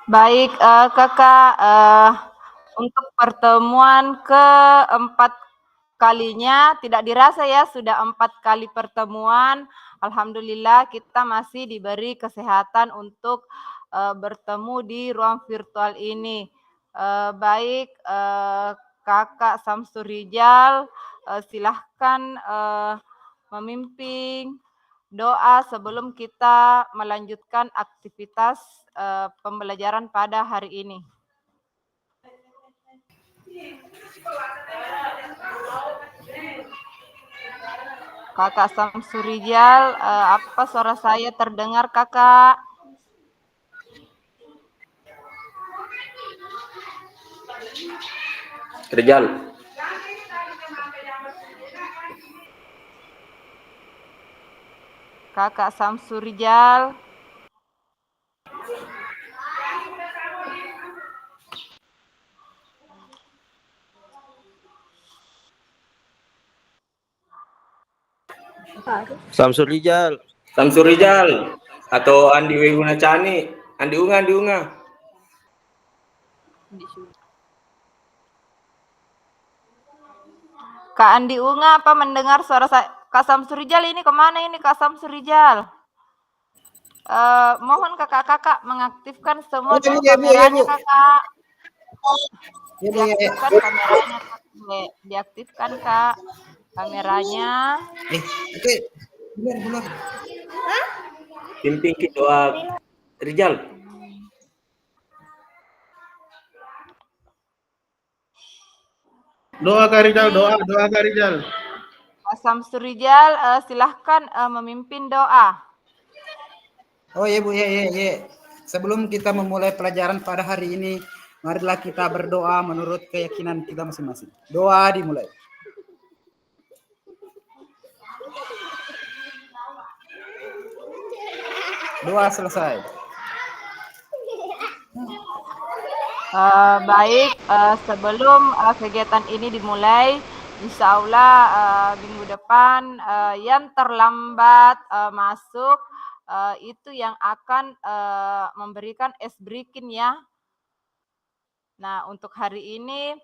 Baik, Kakak, untuk pertemuan keempat kalinya, tidak dirasa ya sudah 4 kali pertemuan. Alhamdulillah kita masih diberi kesehatan untuk, bertemu di ruang virtual ini. Baik, Kakak Samsul Rijal, silahkan, memimpin doa sebelum kita melanjutkan aktivitas, pembelajaran pada hari ini. Kakak Samsul Rijal, apa suara saya terdengar, Kakak? Rijal. Kakak Samsul Rijal. Samsul Rijal. Samsul Rijal atau Andi Weguna Cani. Andi Unga, Andi Unga. Kak Andi Unga, apa mendengar suara saya? Kak Samsul Rijal ini kemana ini Kak Samsul Rijal? Mohon kakak-kakak mengaktifkan semua dulu kameranya, Kakak. Diaktifkan kameranya, diaktifkan Kak kameranya. Oke, benar. Pimpin doa Rijal. Doa Kak Rijal, doa Kak Rijal. Kak Samsul Rijal, silahkan memimpin doa. Oh iya Bu, ya. Sebelum kita memulai pelajaran pada hari ini, marilah kita berdoa menurut keyakinan kita masing-masing. Doa dimulai. Doa selesai. Baik, sebelum kegiatan ini dimulai, insya Allah minggu depan yang terlambat masuk itu yang akan memberikan ice breaking ya. Nah, untuk hari ini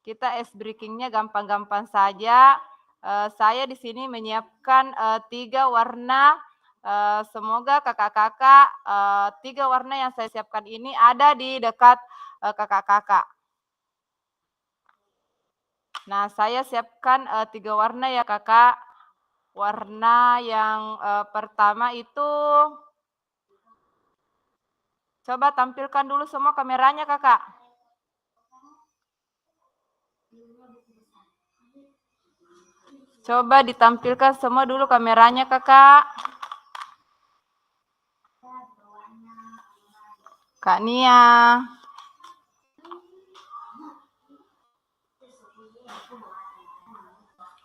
kita ice breaking-nya gampang-gampang saja. Saya di sini menyiapkan 3 warna. Semoga kakak-kakak 3 warna yang saya siapkan ini ada di dekat kakak-kakak. Nah, saya siapkan 3 warna ya kakak. Warna yang pertama itu, coba tampilkan dulu semua kameranya kakak. Coba ditampilkan semua dulu kameranya kakak. Kak Nia.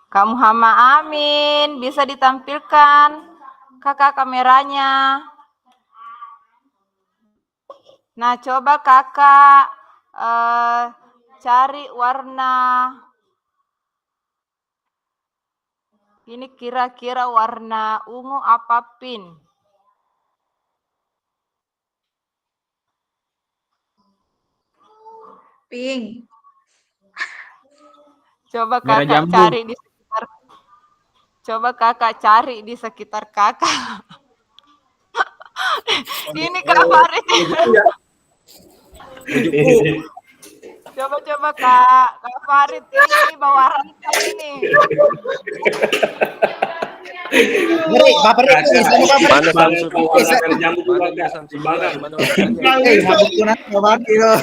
Kak Muhammad Amin, bisa ditampilkan kakak kameranya. Nah, coba kakak cari warna. Ini kira-kira warna ungu apa pink? Pink. Coba kakak cari di sekitar. Coba kakak cari di sekitar kakak. Ini Kak Farid. Coba Kak Farid ini bawa rantai ini. Bapak ini sama Bapak. Mana Samsul Rijal? Mana Samsul Rijal?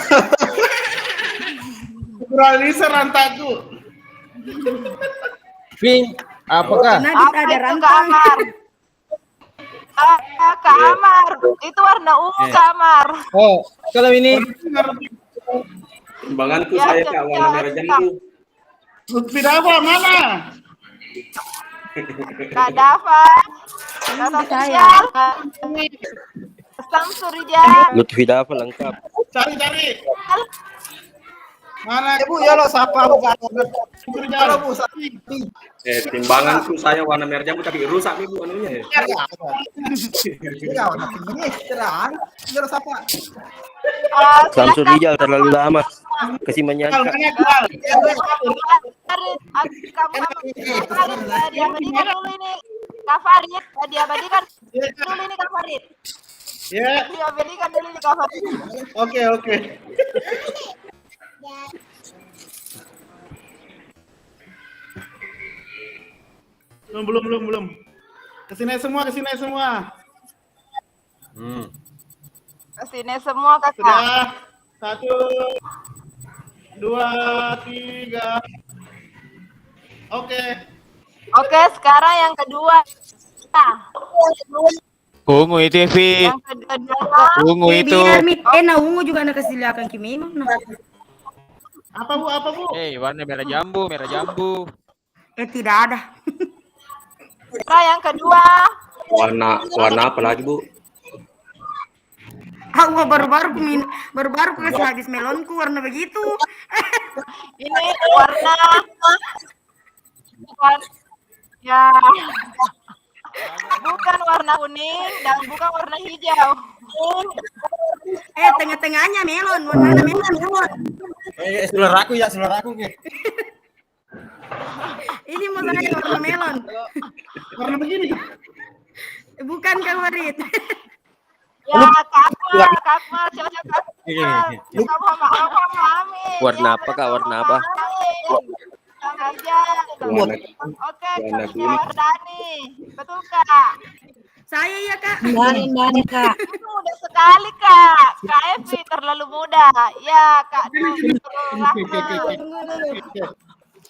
Kuralisa rantaku. Pink, apakah? Nadit ada rantai. Kak Amar. Kak Amar, itu warna ungu Kak Amar. Oh, kalau ini Timbanganku saya Kak, warna merah jambu. Lutfi Dafa mana? Kak Dafa. Kak Samsul. Samsul Rijal. Lutfi Dafa lengkap. Cari. Mana? Bu, ya lo siapa Bu? Rijal. Halo Bu, Timbanganku saya warna merah jambu tapi rusak nih Bu anunya. ya, ini terang. Ya lo siapa? Samsul Rijal terlalu lama. Kasih menyangka. Mana Rijal? Diabadikan dulu ini Kak Farid, diabadikan dulu ini Kak Farid. Ya, Diabadikan dulu ini Kak Farid. oke. Belum. Kesini semua. Kesini semua Kakak. Sudah. 1, 2, 3. Oke. Oke, sekarang yang kedua. Ungu itu Evi. Yang kedua. Ungu itu. Nah ungu juga nak kasih lihat ki memang. Apa Bu? Warna merah jambu. Tidak ada. Sekarang yang kedua. Warna apa lagi Bu? Aku baru kasih habis melonku warna begitu. Ini warna ya bukan warna kuning dan bukan warna hijau. Tengah-tengahnya melon, warna melon. Saudaraku ke. Ini mau saya warna melon. Warna begini. Bukan Kak Farid. Ya, Kakmar, cocok Kakmar. Kita memahami. Warna apa Kak? Warna apa? Aja. Warna Oke, warna Kak kuning. Dani. Betul, Kak? Saya ya Kak. Kak. Itu mudah sekali, Kak. Kak Evi terlalu mudah. Ya, Kak Dul.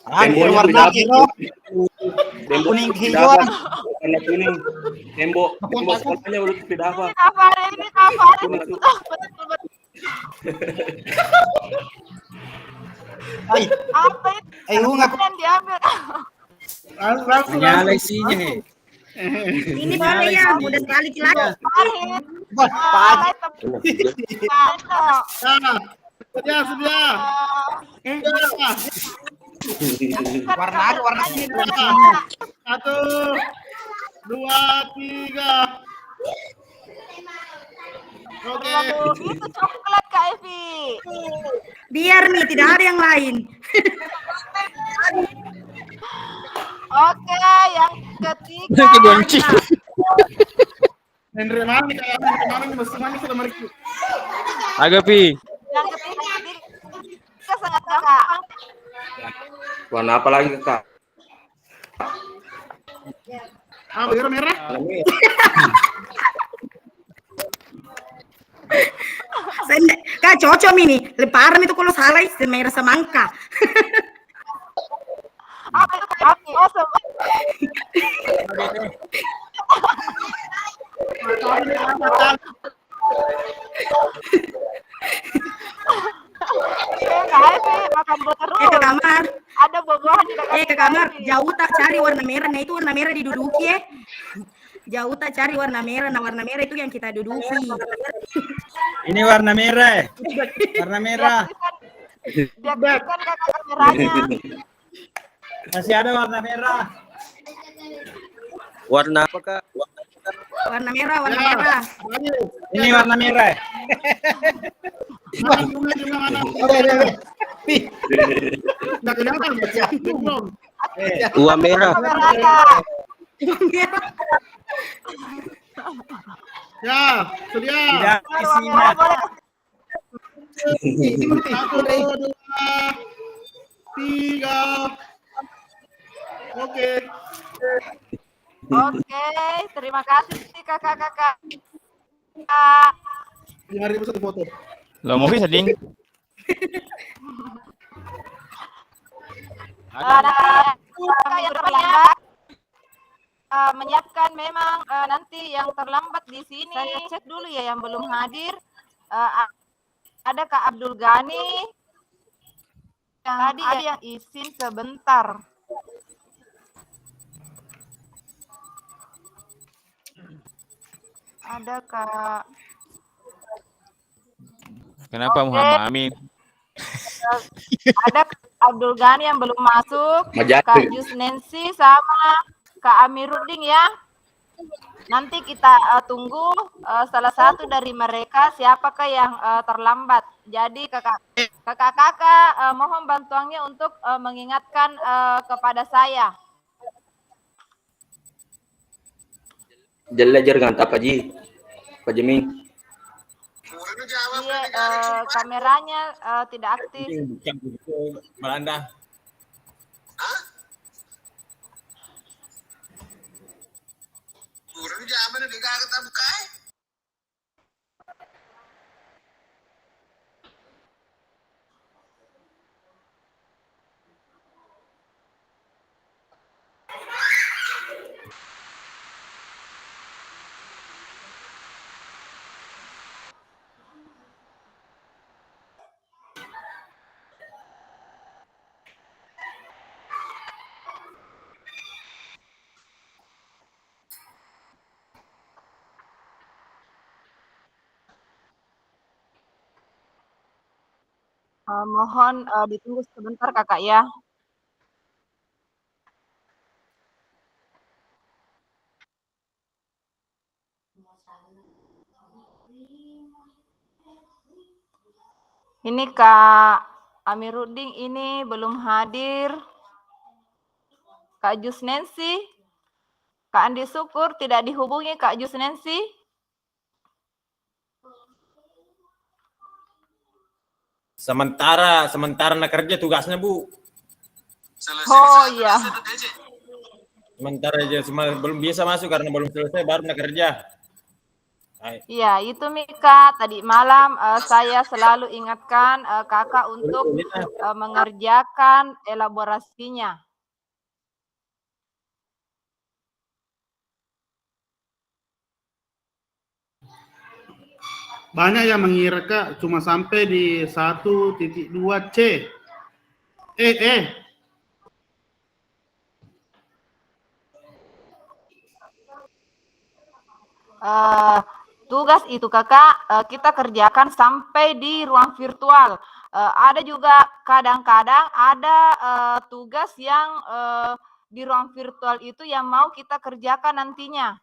Temboknya warna beda, Bu. hijau. Tembok Kuning beda, hijauan. Bu. Warna kuning. Tembok sekolahnya udah beda apa? Ini Kak Farid, ini Kak Farid. Betul. Betul. Ay, Apa itu? ungu aku. Yang diambil. Langsung. Nyala isinya. Ini boleh ya, mudah sekali kilaki. Farid. Nah, sedia. Warna ini. 1, 2, 3. Oke. Aduh, itu coklat Kak Evi. Biar nih, tidak ada yang lain. Oke, yang ketiga. Kebenci. Henry mana nih kayak Henry mana nih mesti mana sudah mereka. Agak Pi. Yang ketiga sangat gampang. Warna apa lagi Kak? Warna merah. Warna merah. Kak cocok ini. Lebaran itu kalau salah merah semangka. Apa itu Kak Evi? Oh, Kak Evi makan terus. Ke kamar. Ada buah-buahan di dekat Ke kamar. Jauh tak cari warna merah. Nah itu warna merah diduduki ya. Jauh tak cari warna merah. Nah warna merah itu yang kita duduki. Ini warna merah. Warna merah. Dia kan kakak kameranya. Masih ada warna merah. Warna apa Kak? Warna merah, warna merah. Ini warna merah. Nggak kelihatan. Belum. Uang merah. Ya, sedia. Tidak isinya. 1, 2, 3. Oke. Oke, terima kasih kakak-kakak. 5.000 satu foto. Lo mau bisa ding? Yang terlambat menyiapkan memang nanti yang terlambat di sini. Saya cek dulu ya yang belum hadir. Ada Kak Abdul Ghani. Yang tadi ada yang izin sebentar. Ada Kak. Kenapa Muhammad Amin? Ada Abdul Ghani yang belum masuk, Majadi. Kak Jus Nancy sama Kak Amiruddin ya. Nanti kita tunggu salah satu dari mereka siapakah yang terlambat. Jadi kakak-kakak mohon bantuannya untuk mengingatkan kepada saya. Jalla jargan apa ji? Pak Jemi. Iya, kameranya tidak aktif. Bukan begitu, Belanda. Mohon ditunggu sebentar kakak ya. Ini Kak Amiruddin ini belum hadir. Kak Jus Nancy, Kak Andi Syukur tidak dihubungi Kak Jus Nancy. Sementara nak kerja tugasnya Bu. Oh iya. Sementara aja belum bisa masuk karena belum selesai baru nak kerja. Iya, itu Mika. Tadi malam saya selalu ingatkan kakak untuk mengerjakan elaborasinya. Banyak yang mengira Kak cuma sampai di 1.2C. Tugas itu kakak kita kerjakan sampai di ruang virtual. Ada juga kadang-kadang ada tugas yang di ruang virtual itu yang mau kita kerjakan nantinya.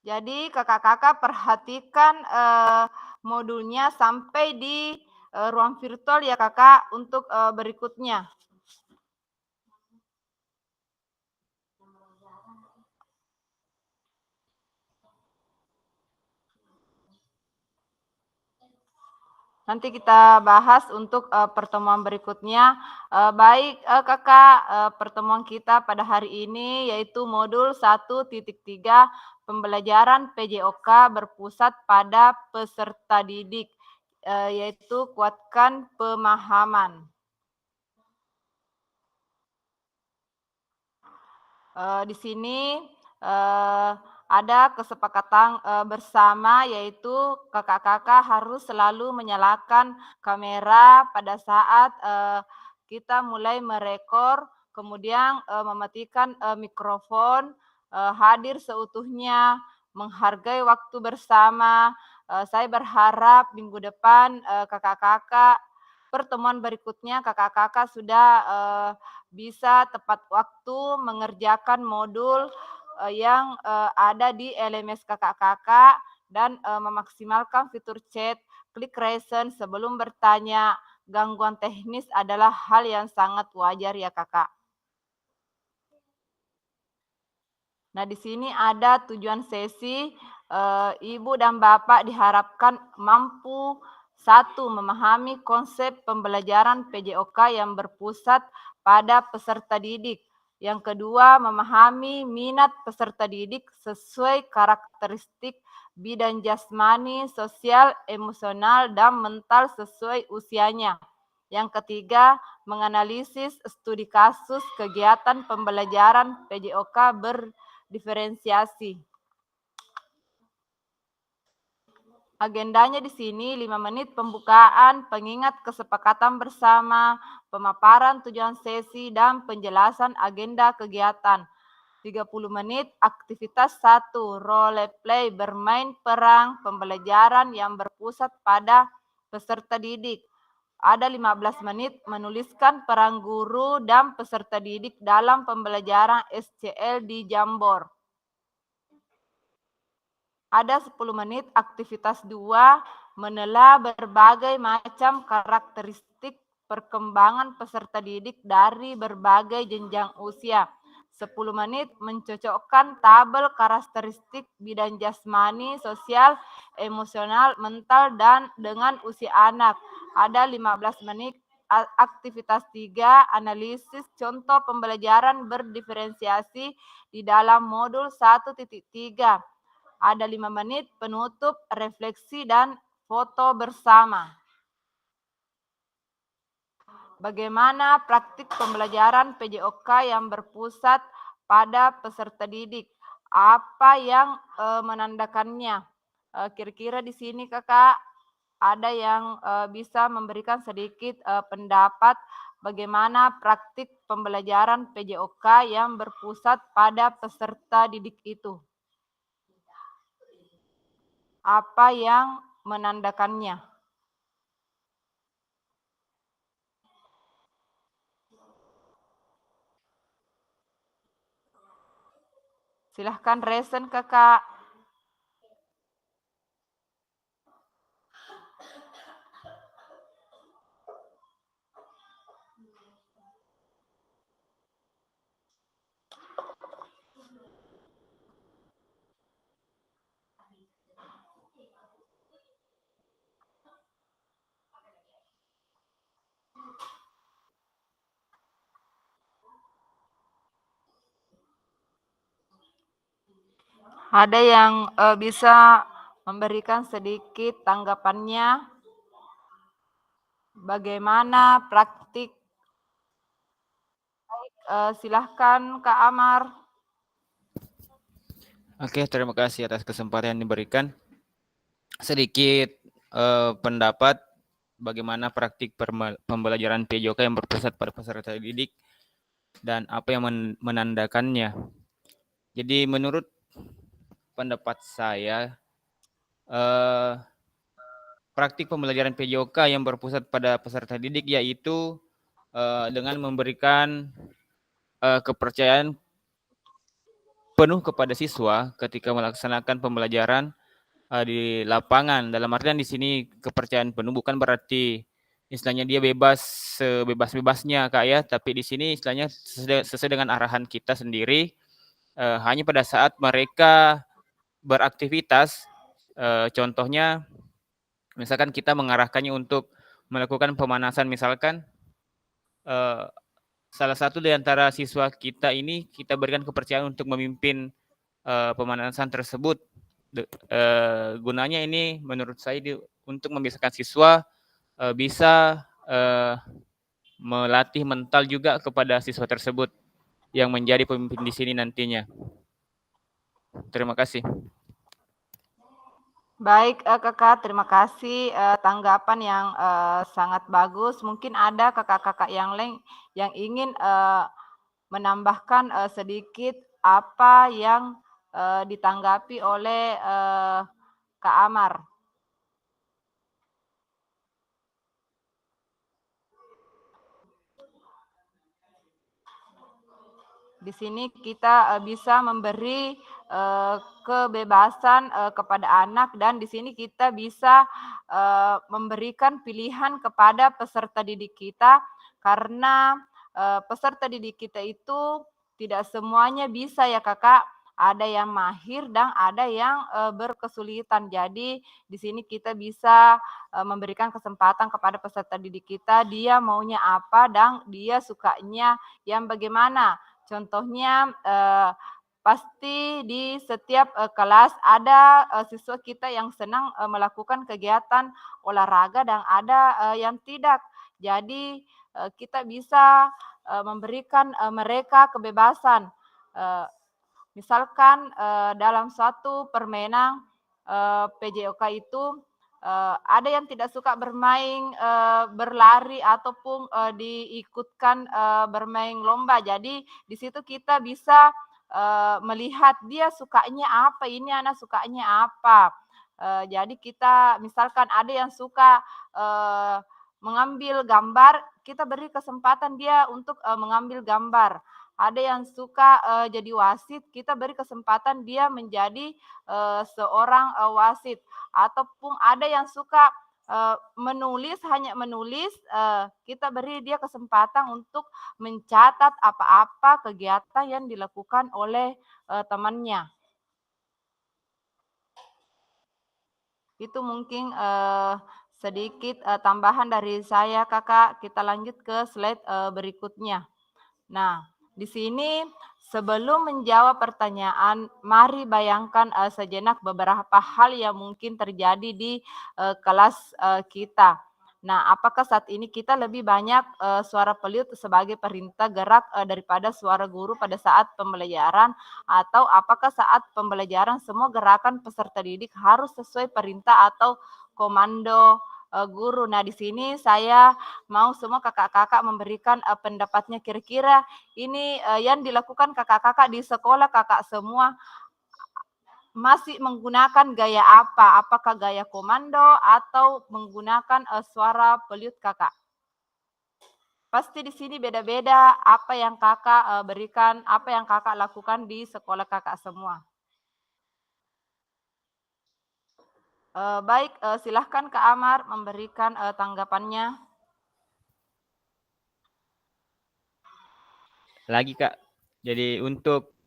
Jadi kakak-kakak perhatikan modulnya sampai di ruang virtual ya kakak untuk berikutnya. Nanti kita bahas untuk pertemuan berikutnya. Baik kakak, pertemuan kita pada hari ini yaitu modul 1.3 pembelajaran PJOK berpusat pada peserta didik, yaitu kuatkan pemahaman. Di sini ada kesepakatan bersama yaitu kakak-kakak harus selalu menyalakan kamera pada saat kita mulai merekor, kemudian mematikan mikrofon, hadir seutuhnya, menghargai waktu bersama. Saya berharap minggu depan kakak-kakak pertemuan berikutnya kakak-kakak sudah bisa tepat waktu mengerjakan modul yang ada di LMS kakak-kakak dan memaksimalkan fitur chat, klik raise sebelum bertanya. Gangguan teknis adalah hal yang sangat wajar ya kakak. Nah di sini ada tujuan sesi, Ibu dan Bapak diharapkan mampu 1. Memahami konsep pembelajaran PJOK yang berpusat pada peserta didik. Yang kedua, memahami minat peserta didik sesuai karakteristik bidang jasmani, sosial, emosional, dan mental sesuai usianya. Yang ketiga, menganalisis studi kasus kegiatan pembelajaran PJOK berdiferensiasi. Agendanya di sini 5 menit pembukaan, pengingat kesepakatan bersama, pemaparan tujuan sesi, dan penjelasan agenda kegiatan. 30 menit aktivitas 1, role play bermain perang pembelajaran yang berpusat pada peserta didik. Ada 15 menit menuliskan peran guru dan peserta didik dalam pembelajaran SCL di Jambor. Ada 10 menit aktivitas 2, menelaah berbagai macam karakteristik perkembangan peserta didik dari berbagai jenjang usia. 10 menit mencocokkan tabel karakteristik bidang jasmani, sosial, emosional, mental, dan dengan usia anak. Ada 15 menit aktivitas 3, analisis contoh pembelajaran berdiferensiasi di dalam modul 1.3. Ada 5 menit penutup, refleksi, dan foto bersama. Bagaimana praktik pembelajaran PJOK yang berpusat pada peserta didik? Apa yang menandakannya? Kira-kira di sini kakak ada yang bisa memberikan sedikit pendapat bagaimana praktik pembelajaran PJOK yang berpusat pada peserta didik itu? Apa yang menandakannya? Silahkan resen kakak. Ada yang bisa memberikan sedikit tanggapannya? Bagaimana praktik? Baik, silahkan Kak Amar. Oke, terima kasih atas kesempatan yang diberikan. Sedikit pendapat bagaimana praktik pembelajaran PJOK yang berpusat pada peserta didik dan apa yang menandakannya. Jadi menurut pendapat saya, praktik pembelajaran PJOK yang berpusat pada peserta didik yaitu dengan memberikan kepercayaan penuh kepada siswa ketika melaksanakan pembelajaran di lapangan. Dalam artian di sini kepercayaan penuh bukan berarti istilahnya dia bebas sebebas-bebasnya Kak ya, tapi di sini istilahnya sesuai dengan arahan kita sendiri. Hanya pada saat mereka beraktivitas, contohnya misalkan kita mengarahkannya untuk melakukan pemanasan, misalkan salah satu di antara siswa kita ini kita berikan kepercayaan untuk memimpin pemanasan tersebut. Gunanya ini menurut saya untuk membiasakan siswa bisa melatih mental juga kepada siswa tersebut yang menjadi pemimpin di sini nantinya. Terima kasih. Baik kakak, terima kasih tanggapan yang sangat bagus. Mungkin ada kakak-kakak yang lain yang ingin menambahkan sedikit apa yang ditanggapi oleh Kak Amar. Di sini kita bisa memberi kebebasan kepada anak, dan di sini kita bisa memberikan pilihan kepada peserta didik kita, karena peserta didik kita itu tidak semuanya bisa ya kakak. Ada yang mahir dan ada yang berkesulitan. Jadi di sini kita bisa memberikan kesempatan kepada peserta didik kita, dia maunya apa dan dia sukanya yang bagaimana. Contohnya pasti di setiap kelas ada siswa kita yang senang melakukan kegiatan olahraga dan ada yang tidak. Jadi kita bisa memberikan mereka kebebasan. Misalkan dalam suatu permainan PJOK itu ada yang tidak suka bermain berlari ataupun diikutkan bermain lomba. Jadi di situ kita bisa melihat dia sukanya apa, ini anak sukanya apa. Jadi kita misalkan ada yang suka mengambil gambar, kita beri kesempatan dia untuk mengambil gambar. Ada yang suka jadi wasit, kita beri kesempatan dia menjadi seorang wasit. Ataupun ada yang suka menulis, hanya menulis, kita beri dia kesempatan untuk mencatat apa-apa kegiatan yang dilakukan oleh temannya. Itu mungkin sedikit tambahan dari saya, Kakak. Kita lanjut ke slide berikutnya. Nah, di sini sebelum menjawab pertanyaan, mari bayangkan sejenak beberapa hal yang mungkin terjadi di kelas kita. Nah, apakah saat ini kita lebih banyak suara peliut sebagai perintah gerak daripada suara guru pada saat pembelajaran? Atau apakah saat pembelajaran semua gerakan peserta didik harus sesuai perintah atau komando guru? Nah, di sini saya mau semua kakak-kakak memberikan pendapatnya, kira-kira ini yang dilakukan kakak-kakak di sekolah, kakak semua masih menggunakan gaya apa? Apakah gaya komando atau menggunakan suara peliut, Kakak? Pasti di sini beda-beda apa yang Kakak berikan, apa yang Kakak lakukan di sekolah Kakak semua. Baik, silahkan Kak Amar memberikan tanggapannya. Lagi Kak, jadi untuk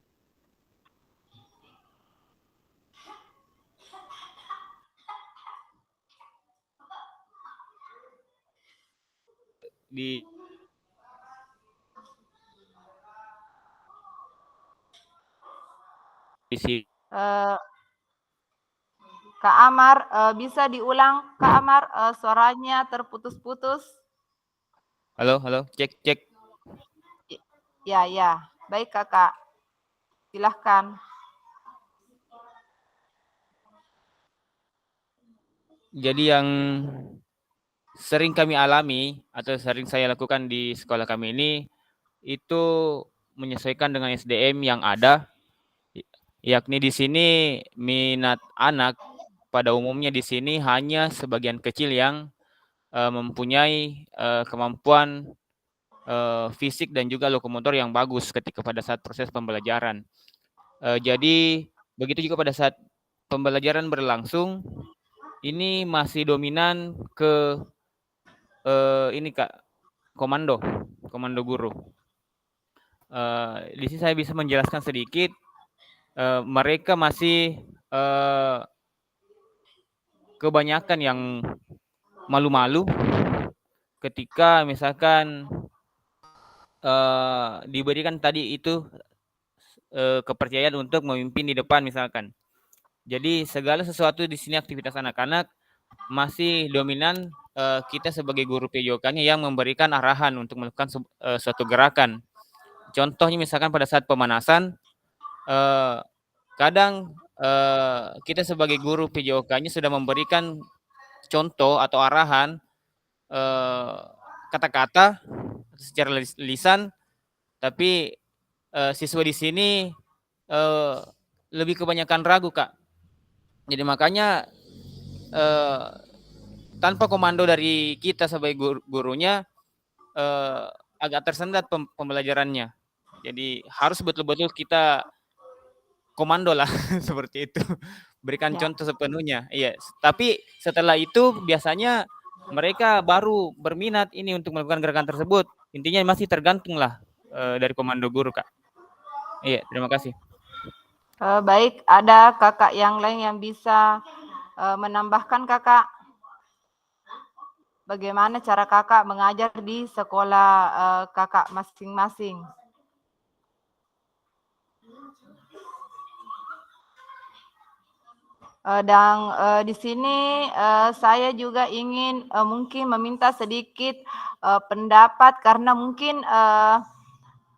di sini Kak Amar, bisa diulang Kak Amar, suaranya terputus-putus. halo, cek. Ya, baik Kakak, silahkan. Jadi yang sering kami alami atau sering saya lakukan di sekolah kami ini itu menyesuaikan dengan SDM yang ada, yakni di sini minat anak pada umumnya di sini hanya sebagian kecil yang mempunyai kemampuan fisik dan juga lokomotor yang bagus ketika pada saat proses pembelajaran. Jadi begitu juga pada saat pembelajaran berlangsung, ini masih dominan ke ini Kak, komando guru. Di sini saya bisa menjelaskan sedikit. Mereka masih kebanyakan yang malu-malu ketika misalkan diberikan tadi itu kepercayaan untuk memimpin di depan misalkan. Jadi segala sesuatu di sini aktivitas anak-anak masih dominan kita sebagai guru PJOK-nya yang memberikan arahan untuk melakukan suatu gerakan. Contohnya misalkan pada saat pemanasan, kadang kita sebagai guru PJOK-nya sudah memberikan contoh atau arahan kata-kata secara lisan, tapi siswa di sini lebih kebanyakan ragu Kak. Jadi makanya tanpa komando dari kita sebagai gurunya agak tersendat pembelajarannya. Jadi harus betul-betul kita komando lah seperti itu, berikan contoh sepenuhnya. Iya. Tapi setelah itu biasanya mereka baru berminat ini untuk melakukan gerakan tersebut. Intinya masih tergantung lah dari komando guru Kak. Iya, terima kasih. Baik, ada kakak yang lain yang bisa menambahkan Kakak? Bagaimana cara Kakak mengajar di sekolah Kakak masing-masing? Dan di sini saya juga ingin mungkin meminta sedikit pendapat karena mungkin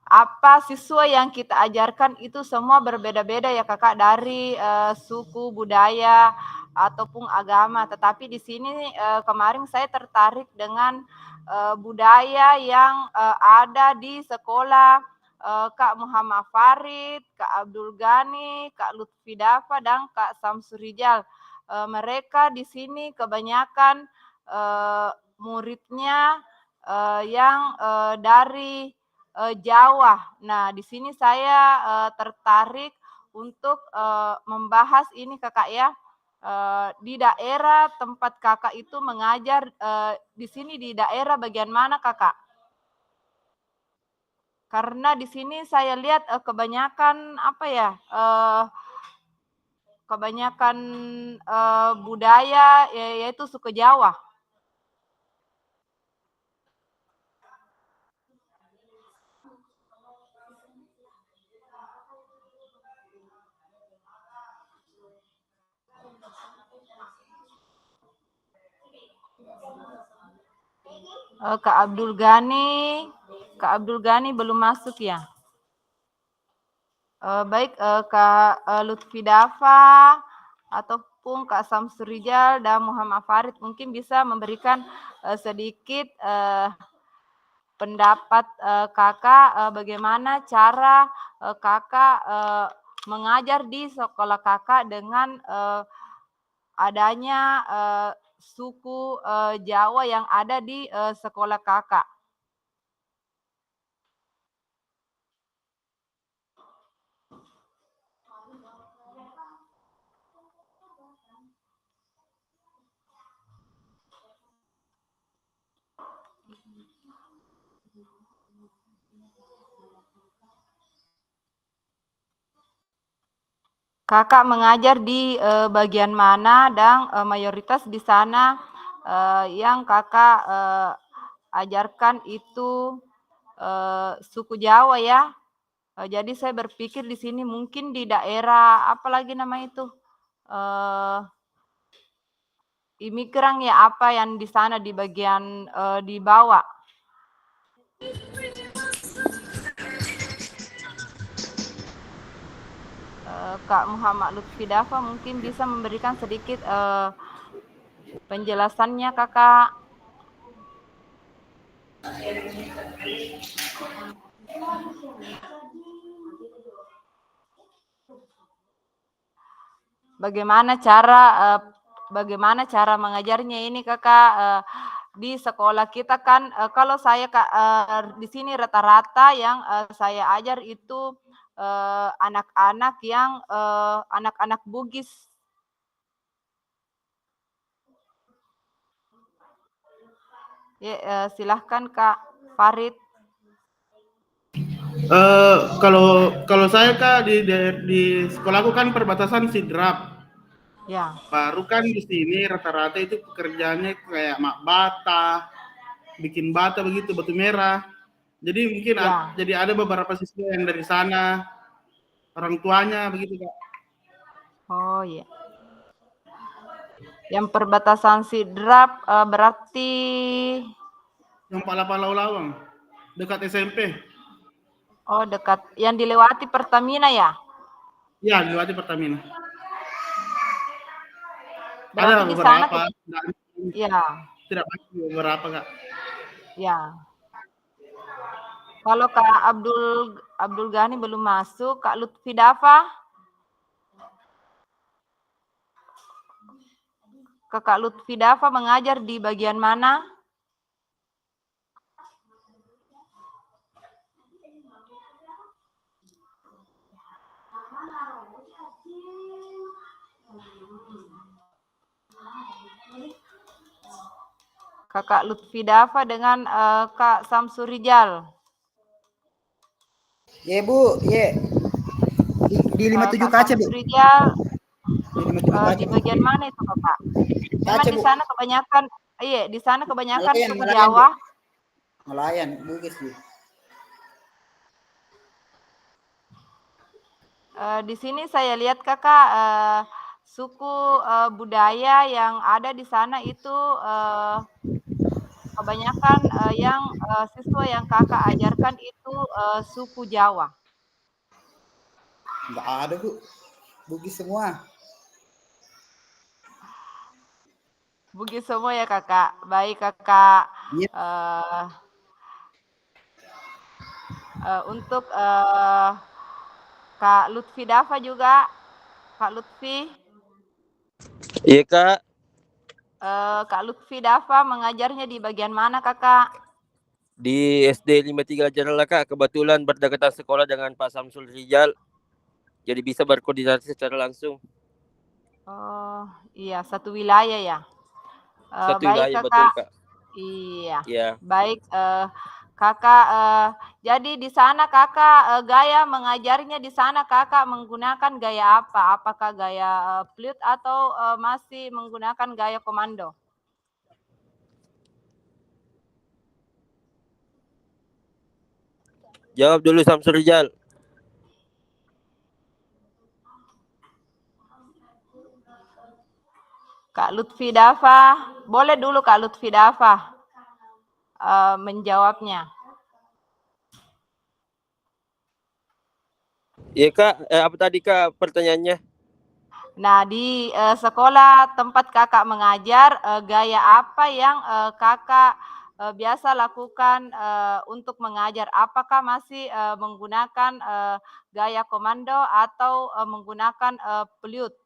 apa siswa yang kita ajarkan itu semua berbeda-beda ya Kakak, dari suku, budaya ataupun agama. Tetapi di sini kemarin saya tertarik dengan budaya yang ada di sekolah Kak Muhammad Farid, Kak Abdul Ghani, Kak Lutfi Dafa, dan Kak Samsul Rijal. Mereka di sini kebanyakan muridnya yang dari Jawa. Nah, di sini saya tertarik untuk membahas ini kakak ya. Di daerah tempat kakak itu mengajar, di sini di daerah bagian mana kakak? Karena di sini saya lihat kebanyakan apa ya, kebanyakan budaya yaitu suku Jawa. Kak Abdul Ghani belum masuk ya. Baik Kak Lutfi Dafa ataupun Kak Samsul Rijal dan Muhammad Farid mungkin bisa memberikan sedikit pendapat kakak bagaimana cara kakak mengajar di sekolah kakak dengan adanya suku Jawa yang ada di sekolah kakak. Kakak mengajar di bagian mana dan mayoritas di sana yang kakak ajarkan itu suku Jawa ya. Jadi saya berpikir di sini mungkin di daerah apa lagi nama itu imigran ya apa yang di sana di bagian di bawah. Kak Muhammad Lutfi Dafa mungkin bisa memberikan sedikit penjelasannya kakak. Bagaimana cara mengajarnya ini kakak di sekolah kita kan kalau saya di sini rata-rata yang saya ajar itu anak-anak yang anak-anak Bugis. Ya, silahkan Kak Farid. Kalau saya Kak di sekolahku kan perbatasan Sidrap. Ya. Baru kan di sini rata-rata itu pekerjaannya kayak mak bata, bikin bata begitu, batu merah. Jadi mungkin Ya. jadi ada beberapa siswa yang dari sana, orang tuanya begitu Kak. Oh iya. Yang perbatasan Sidrap berarti Yang Pala-Pala Lawang, dekat SMP. oh dekat yang dilewati Pertamina ya? Ya, dilewati Pertamina. Berarti Ada di sana beberapa. ya. Tidak banyak, beberapa Kak. Ya. Kalau Kak Abdul Ghani belum masuk, Kak Lutfi Dafa. Kak Lutfi Dafa mengajar di bagian mana? Kakak Lutfi Dafa dengan Kak Samsul Rijal. Ye Bu, ye. Di 57 kaca Bu. Samsul Rijal Di 57 di bagian mana itu Kakak? Memang kaca di Bu. sana kebanyakan, iya di sana kebanyakan Nelayan, suku nelayan, Jawa. Nelayan, Bugis Bu. Di sini saya lihat kakak suku budaya yang ada di sana itu kebanyakan yang siswa yang kakak ajarkan itu suku Jawa. Enggak ada Bu, Bugis semua. Bugis semua ya kakak. Baik kakak. Iya. Untuk Kak Lutfi Dava juga. Kak Lutfi. Iya Kak, Kak Lutfi Dava mengajarnya di bagian mana Kakak? di SD 53 Jalan Kak, kebetulan berdekatan sekolah dengan Pak Samsul Rijal. Jadi bisa berkoordinasi secara langsung. Oh iya, satu wilayah ya. Satu Baik wilayah betul Kakak. Kak. Iya. Iya. Baik Kakak, jadi di sana Kakak gaya mengajarnya di sana Kakak menggunakan gaya apa? Apakah gaya flute atau masih menggunakan gaya komando? Jawab dulu Samsul Rijal. Kak Lutfi Dava, boleh dulu Kak Lutfi Dava menjawabnya. Iya Kak, apa tadi Kak pertanyaannya? Nah, di sekolah tempat Kakak mengajar, gaya apa yang Kakak biasa lakukan untuk mengajar? Apakah masih menggunakan gaya komando atau menggunakan flute?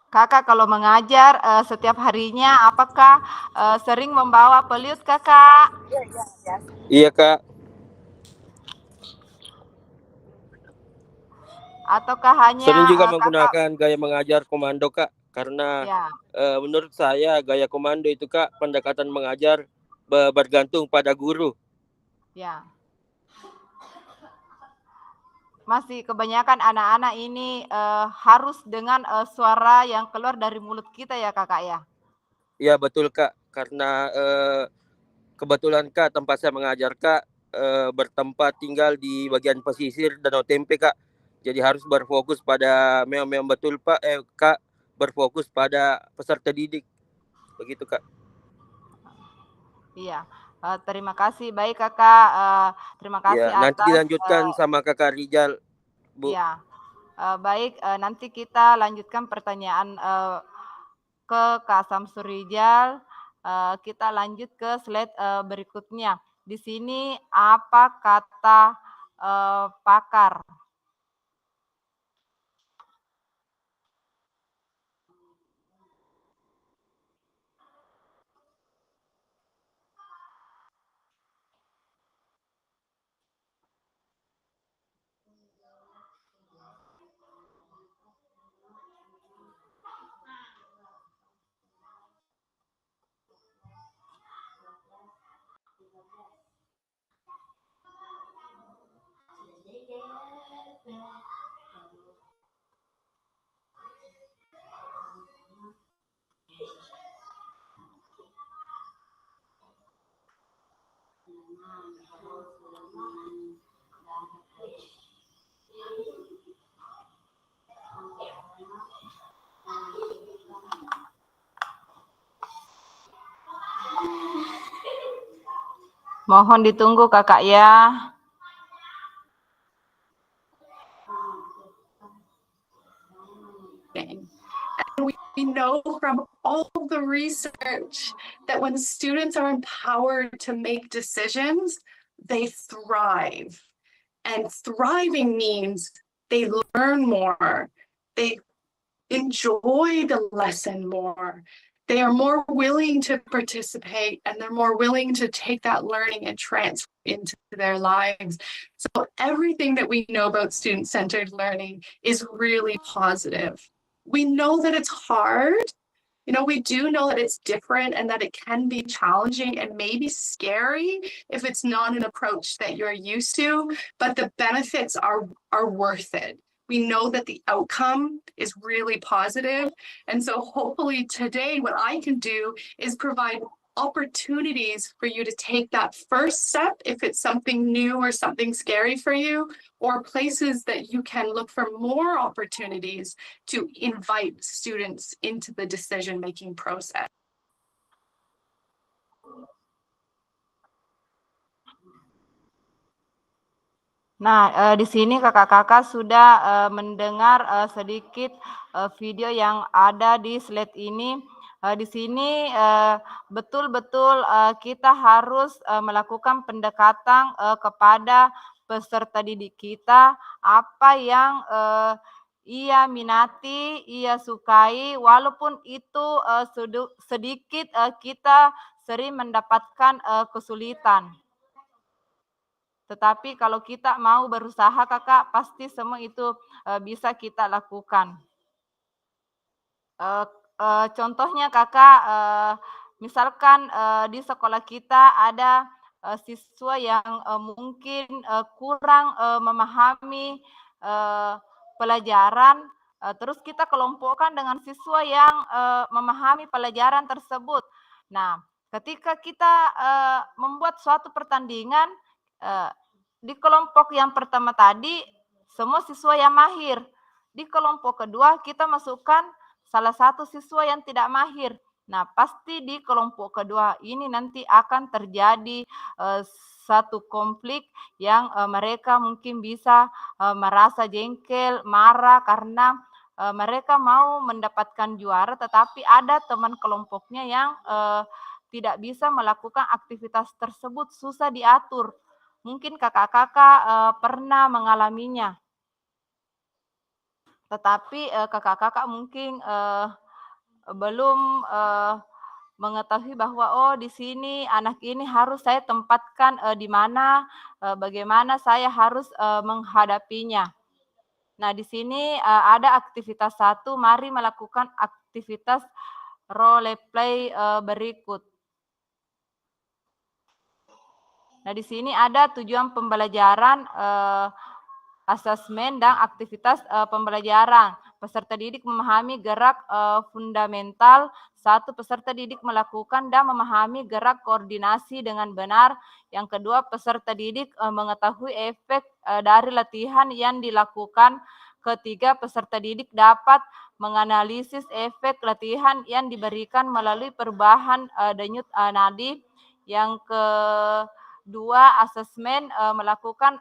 Kakak kalau mengajar setiap harinya, apakah sering membawa flute Kakak? Iya Kak. Ataukah hanya Sering juga Kakak? menggunakan gaya mengajar komando Kak, karena Ya, menurut saya gaya komando itu Kak pendekatan mengajar bergantung pada guru. ya. Masih kebanyakan anak-anak ini harus dengan suara yang keluar dari mulut kita ya Kakak ya? Iya betul Kak, karena kebetulan Kak tempat saya mengajar Kak bertempat tinggal di bagian pesisir Danau Tempe Kak. Jadi harus berfokus pada memang betul Pak Kak, berfokus pada peserta didik. Begitu Kak. Iya. Terima kasih baik Kakak. Terima kasih Ya, nanti atas dilanjutkan sama Kakak Rijal, Bu. ya. Baik, nanti kita lanjutkan pertanyaan ke Kak Samsul Rijal. Kita lanjut ke slide berikutnya. Di sini apa kata pakar? Mohon ditunggu Kakak ya. We know from all the research that when students are empowered to make decisions, they thrive. And thriving means they learn more, they enjoy the lesson more, they are more willing to participate, and they're more willing to take that learning and transfer into their lives. So everything that we know about student-centered learning is really positive. We know that it's hard. You know, we do know that it's different and that it can be challenging and maybe scary if it's not an approach that you're used to, but the benefits are worth it. We know that the outcome is really positive. And so hopefully today what I can do is provide opportunities for you to take that first step if it's something new or something scary for you, or places that you can look for more opportunities to invite students into the decision-making process. Nah, di sini kakak-kakak sudah mendengar sedikit video yang ada di slide ini. Di sini betul-betul kita harus melakukan pendekatan kepada peserta didik kita, apa yang ia minati, ia sukai, walaupun itu sedikit kita sering mendapatkan kesulitan. Tetapi kalau kita mau berusaha Kakak, pasti semua itu bisa kita lakukan. Contohnya Kakak, misalkan di sekolah kita ada siswa yang mungkin kurang memahami pelajaran, terus kita kelompokkan dengan siswa yang memahami pelajaran tersebut. Nah, ketika kita membuat suatu pertandingan, di kelompok yang pertama tadi, semua siswa yang mahir. Di kelompok kedua, kita masukkan salah satu siswa yang tidak mahir. Nah, pasti di kelompok kedua ini nanti akan terjadi satu konflik yang mereka mungkin bisa merasa jengkel, marah karena mereka mau mendapatkan juara, tetapi ada teman kelompoknya yang tidak bisa melakukan aktivitas tersebut, susah diatur. Mungkin kakak-kakak pernah mengalaminya. Tetapi kakak-kakak mungkin belum mengetahui bahwa oh di sini anak ini harus saya tempatkan di mana, bagaimana saya harus menghadapinya. Nah, di sini ada aktivitas satu, mari melakukan aktivitas role play berikut. Nah, di sini ada tujuan pembelajaran, asesmen dan aktivitas pembelajaran. Peserta didik memahami gerak fundamental. Satu, peserta didik melakukan dan memahami gerak koordinasi dengan benar. Yang kedua, peserta didik mengetahui efek dari latihan yang dilakukan. Ketiga, peserta didik dapat menganalisis efek latihan yang diberikan melalui perubahan denyut nadi. Yang kedua, asesmen melakukan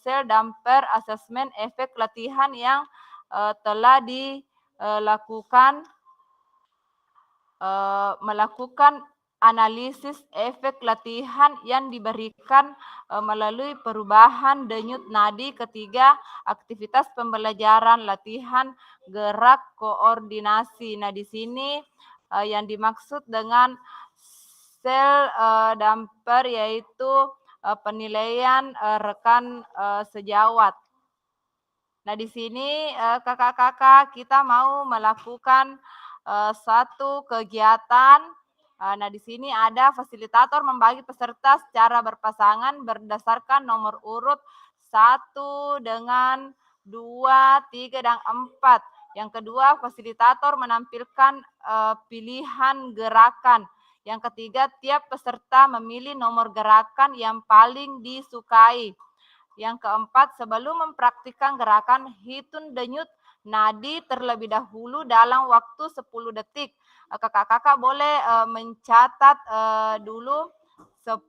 sel damper asesmen efek latihan yang telah dilakukan, melakukan analisis efek latihan yang diberikan melalui perubahan denyut nadi. Ketiga, aktivitas pembelajaran latihan gerak koordinasi. Nah, di sini yang dimaksud dengan sel damper yaitu penilaian rekan sejawat. Nah, di sini kakak-kakak kita mau melakukan satu kegiatan. Nah, di sini ada fasilitator membagi peserta secara berpasangan berdasarkan nomor urut 1 dengan 2, 3, dan 4. Yang kedua, fasilitator menampilkan pilihan gerakan. Yang ketiga, tiap peserta memilih nomor gerakan yang paling disukai. Yang keempat, sebelum mempraktikkan gerakan, hitung denyut nadi terlebih dahulu dalam waktu 10 detik. Kakak-kakak boleh mencatat dulu 10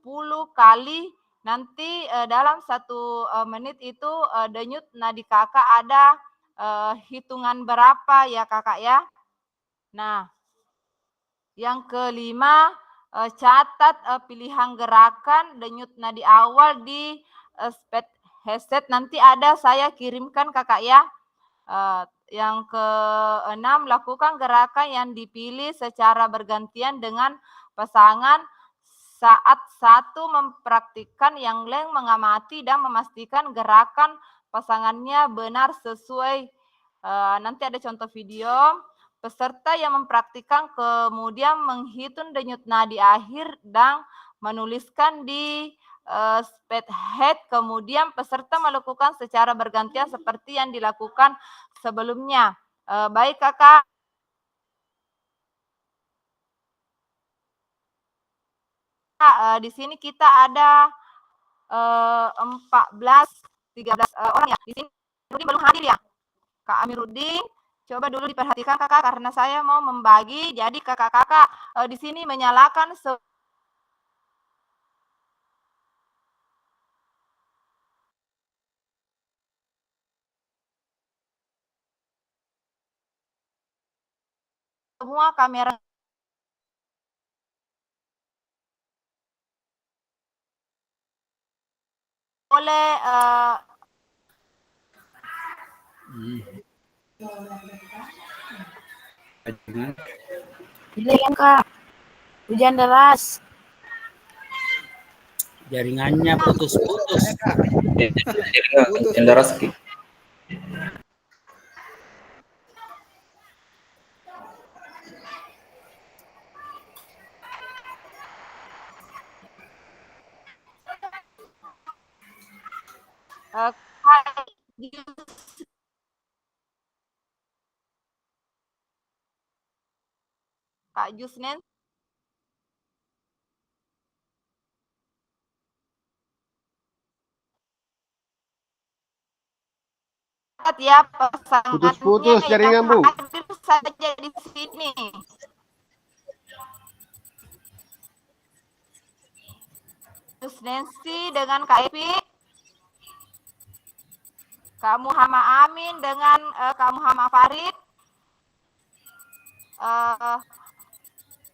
kali. Nanti dalam 1 menit itu denyut nadi kakak ada hitungan berapa ya kakak ya. Nah, yang kelima, catat pilihan gerakan denyut nadi awal di speed headset. Nanti ada saya kirimkan kakak ya. Yang keenam, lakukan gerakan yang dipilih secara bergantian dengan pasangan. Saat satu mempraktikkan, yang lain mengamati dan memastikan gerakan pasangannya benar sesuai. Nanti ada contoh video. Peserta yang mempraktikkan kemudian menghitung denyut nadi akhir dan menuliskan di speed head. Kemudian peserta melakukan secara bergantian seperti yang dilakukan sebelumnya. Baik kakak. Di sini kita ada 13 orang ya. Di sini Amiruddin belum hadir ya. Kak Amiruddin, coba dulu diperhatikan kakak karena saya mau membagi. Jadi kakak-kakak di sini menyalakan semua kamera boleh Hilang Kak. Hujan deras. Jaringannya putus-putus. Jaringan deras Ki. Kak Jusnen ya pasangannya Putus-putus jaringan, Bu. hadir saja di sini. Terus Nancy dengan Kak Evi, Kak Muhammad Amin dengan Kak Muhammad Farid,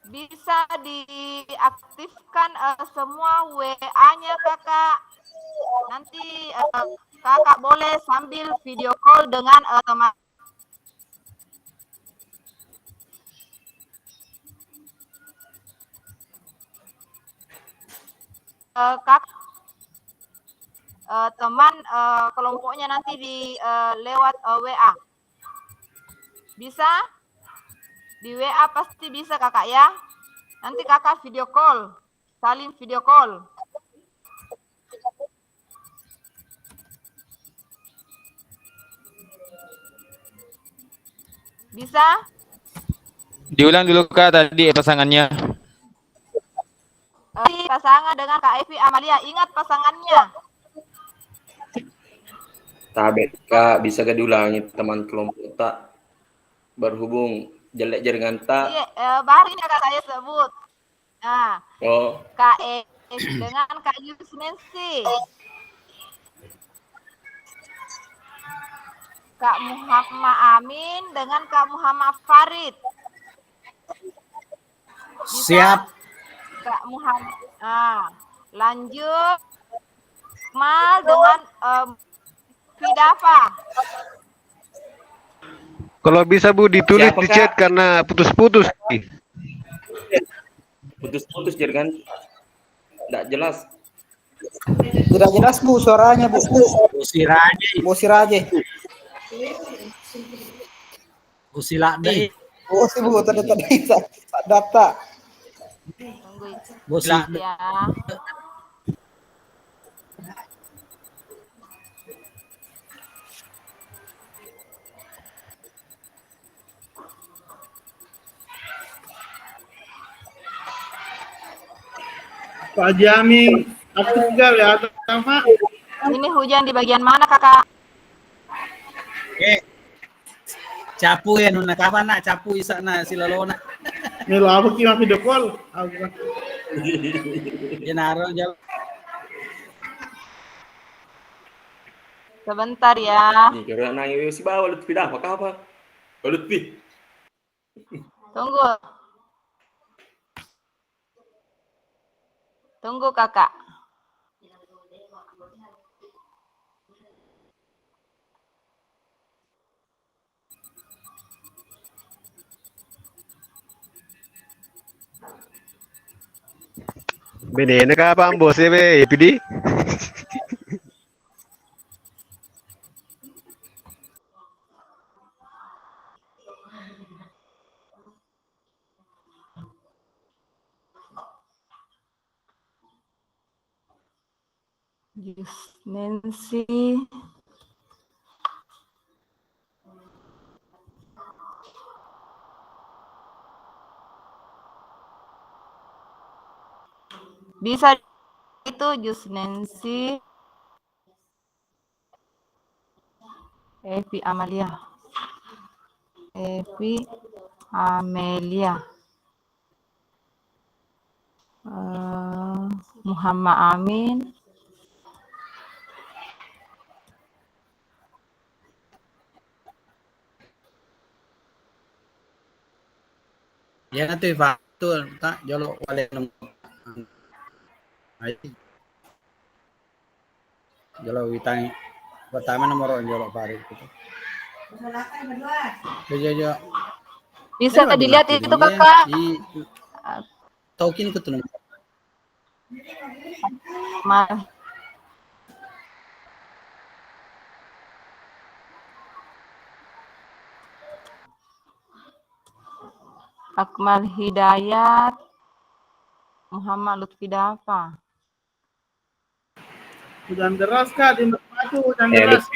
bisa diaktifkan semua WA-nya kakak. Nanti kakak boleh sambil video call dengan teman. Kak teman kelompoknya nanti di lewat WA. Bisa? Di WA pasti bisa kakak ya. Nanti kakak video call, saling video call. Bisa? Diulang dulu Kak tadi pasangannya. Pasangan dengan Kak Evi Amalia, ingat pasangannya. Tabet Kak, bisa gak diulangi teman kelompok tak berhubung jelek jaringan tak. Iya, baru ini kakak saya sebut. Nah, Kak Evi dengan Kak Yusnensi. Kak Muhammad Amin dengan Kak Muhammad Farid. Bisa? Siap. Kak Muhammad. Lanjut. Mal dengan Fidafa. Kalau bisa Bu ditulis Siapa, di chat Kak? karena putus-putus. Putus-putus jaringan. Tidak jelas. Tidak jelas Bu suaranya Bu. Bu Siraje. Bu Silade. Oh sih Bu tadi data. Tunggu Bu Silade. ya. Pak Jami, aktif juga ya, Pak? Ini hujan di bagian mana kakak? Capu ya nuna kapan nak capu isa na silalona. Melo apa ki video call? Ya naro jauh. Sebentar ya. Nih kira nanya si bawa Lutfi dah apa? Lutfi. Tunggu. Tunggu kakak. Bedanya kah apa bosnya be EPD? Nancy. Bisa itu Jus Nancy. Evi Amalia. Evi Amelia. Muhammad Amin. Ya nanti betul, tak jolo wale jolo witang pertama nomor jolo pari gitu. Jo. Bisa dilihat itu kakak. Tokin ke tuh. Akmal Hidayat, Muhammad Lutfi Dafa. Hujan deras kak di Batu, hujan deras.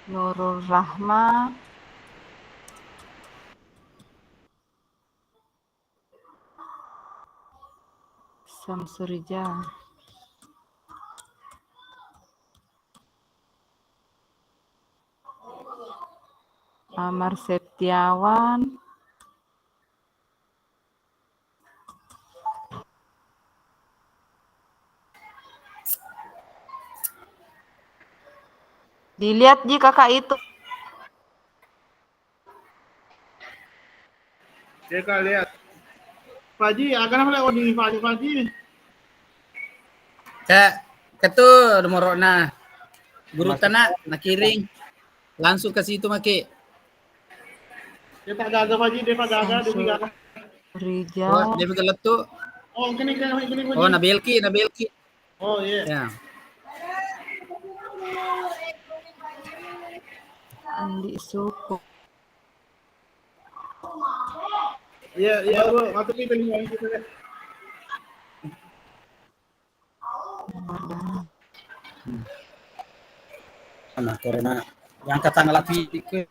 Nurul Rahma. Samsurija. Amar Septiawan. Dilihat Ji kakak itu. Ya kak lihat. Faji, akan apa lewat di Faji? Kak, ketu nomor na guru tanah nakiring langsung ke situ make. Dia tak gagal Faji, dia tak gagal, dia gagal. Rijal. Dia begitu tuh. Oh, kini. Oh, Nabilki. Oh, iya. Ya. Andi Suku. Iya, Bu. Waktu kita lingkungan kita. Nah, karena yang kata ngelapi itu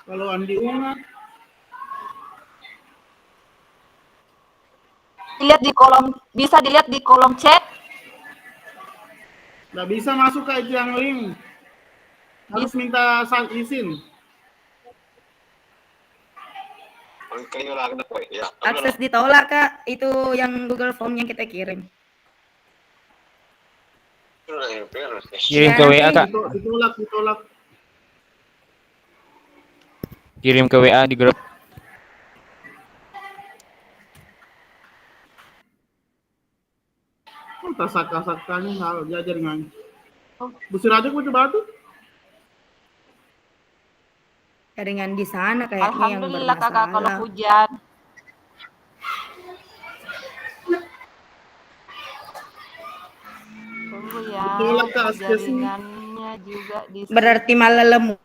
Kalau Andi Unga. Bisa dilihat di kolom chat. Nggak bisa masuk ke itu yang link. Harus minta izin. Akses ditolak kak, itu yang Google Form yang kita kirim. Kirim ke WA kak. Ditolak. Kirim ke WA di grup. Saka-sakanya harus diajar dengan. Busir aja gue Batu. Dengan di sana kayaknya yang Alhamdulillah kakak bermasalah. kalau hujan. Tunggu ya. Jaringannya juga di. Berarti malah lemu.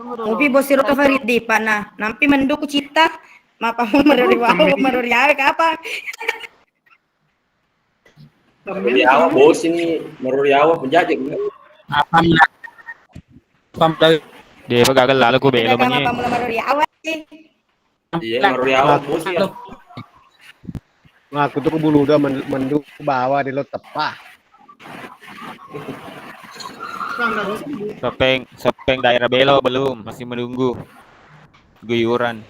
Tunggu dulu. Upi bosiro ka farid di pana. Nampi menduku cita. Mapa mo maruriwaw apa? Maruriawa bos ini, Maruriawa penjajah. apa Dia gagal lalu ku belum Mapa ini. mo maruriwaw sih. Iya, Maruriawa bos ya. Ngaku tuh kebulu udah menduk ke bawah di lo tepah. Sopeng daerah Belo belum, masih menunggu guyuran.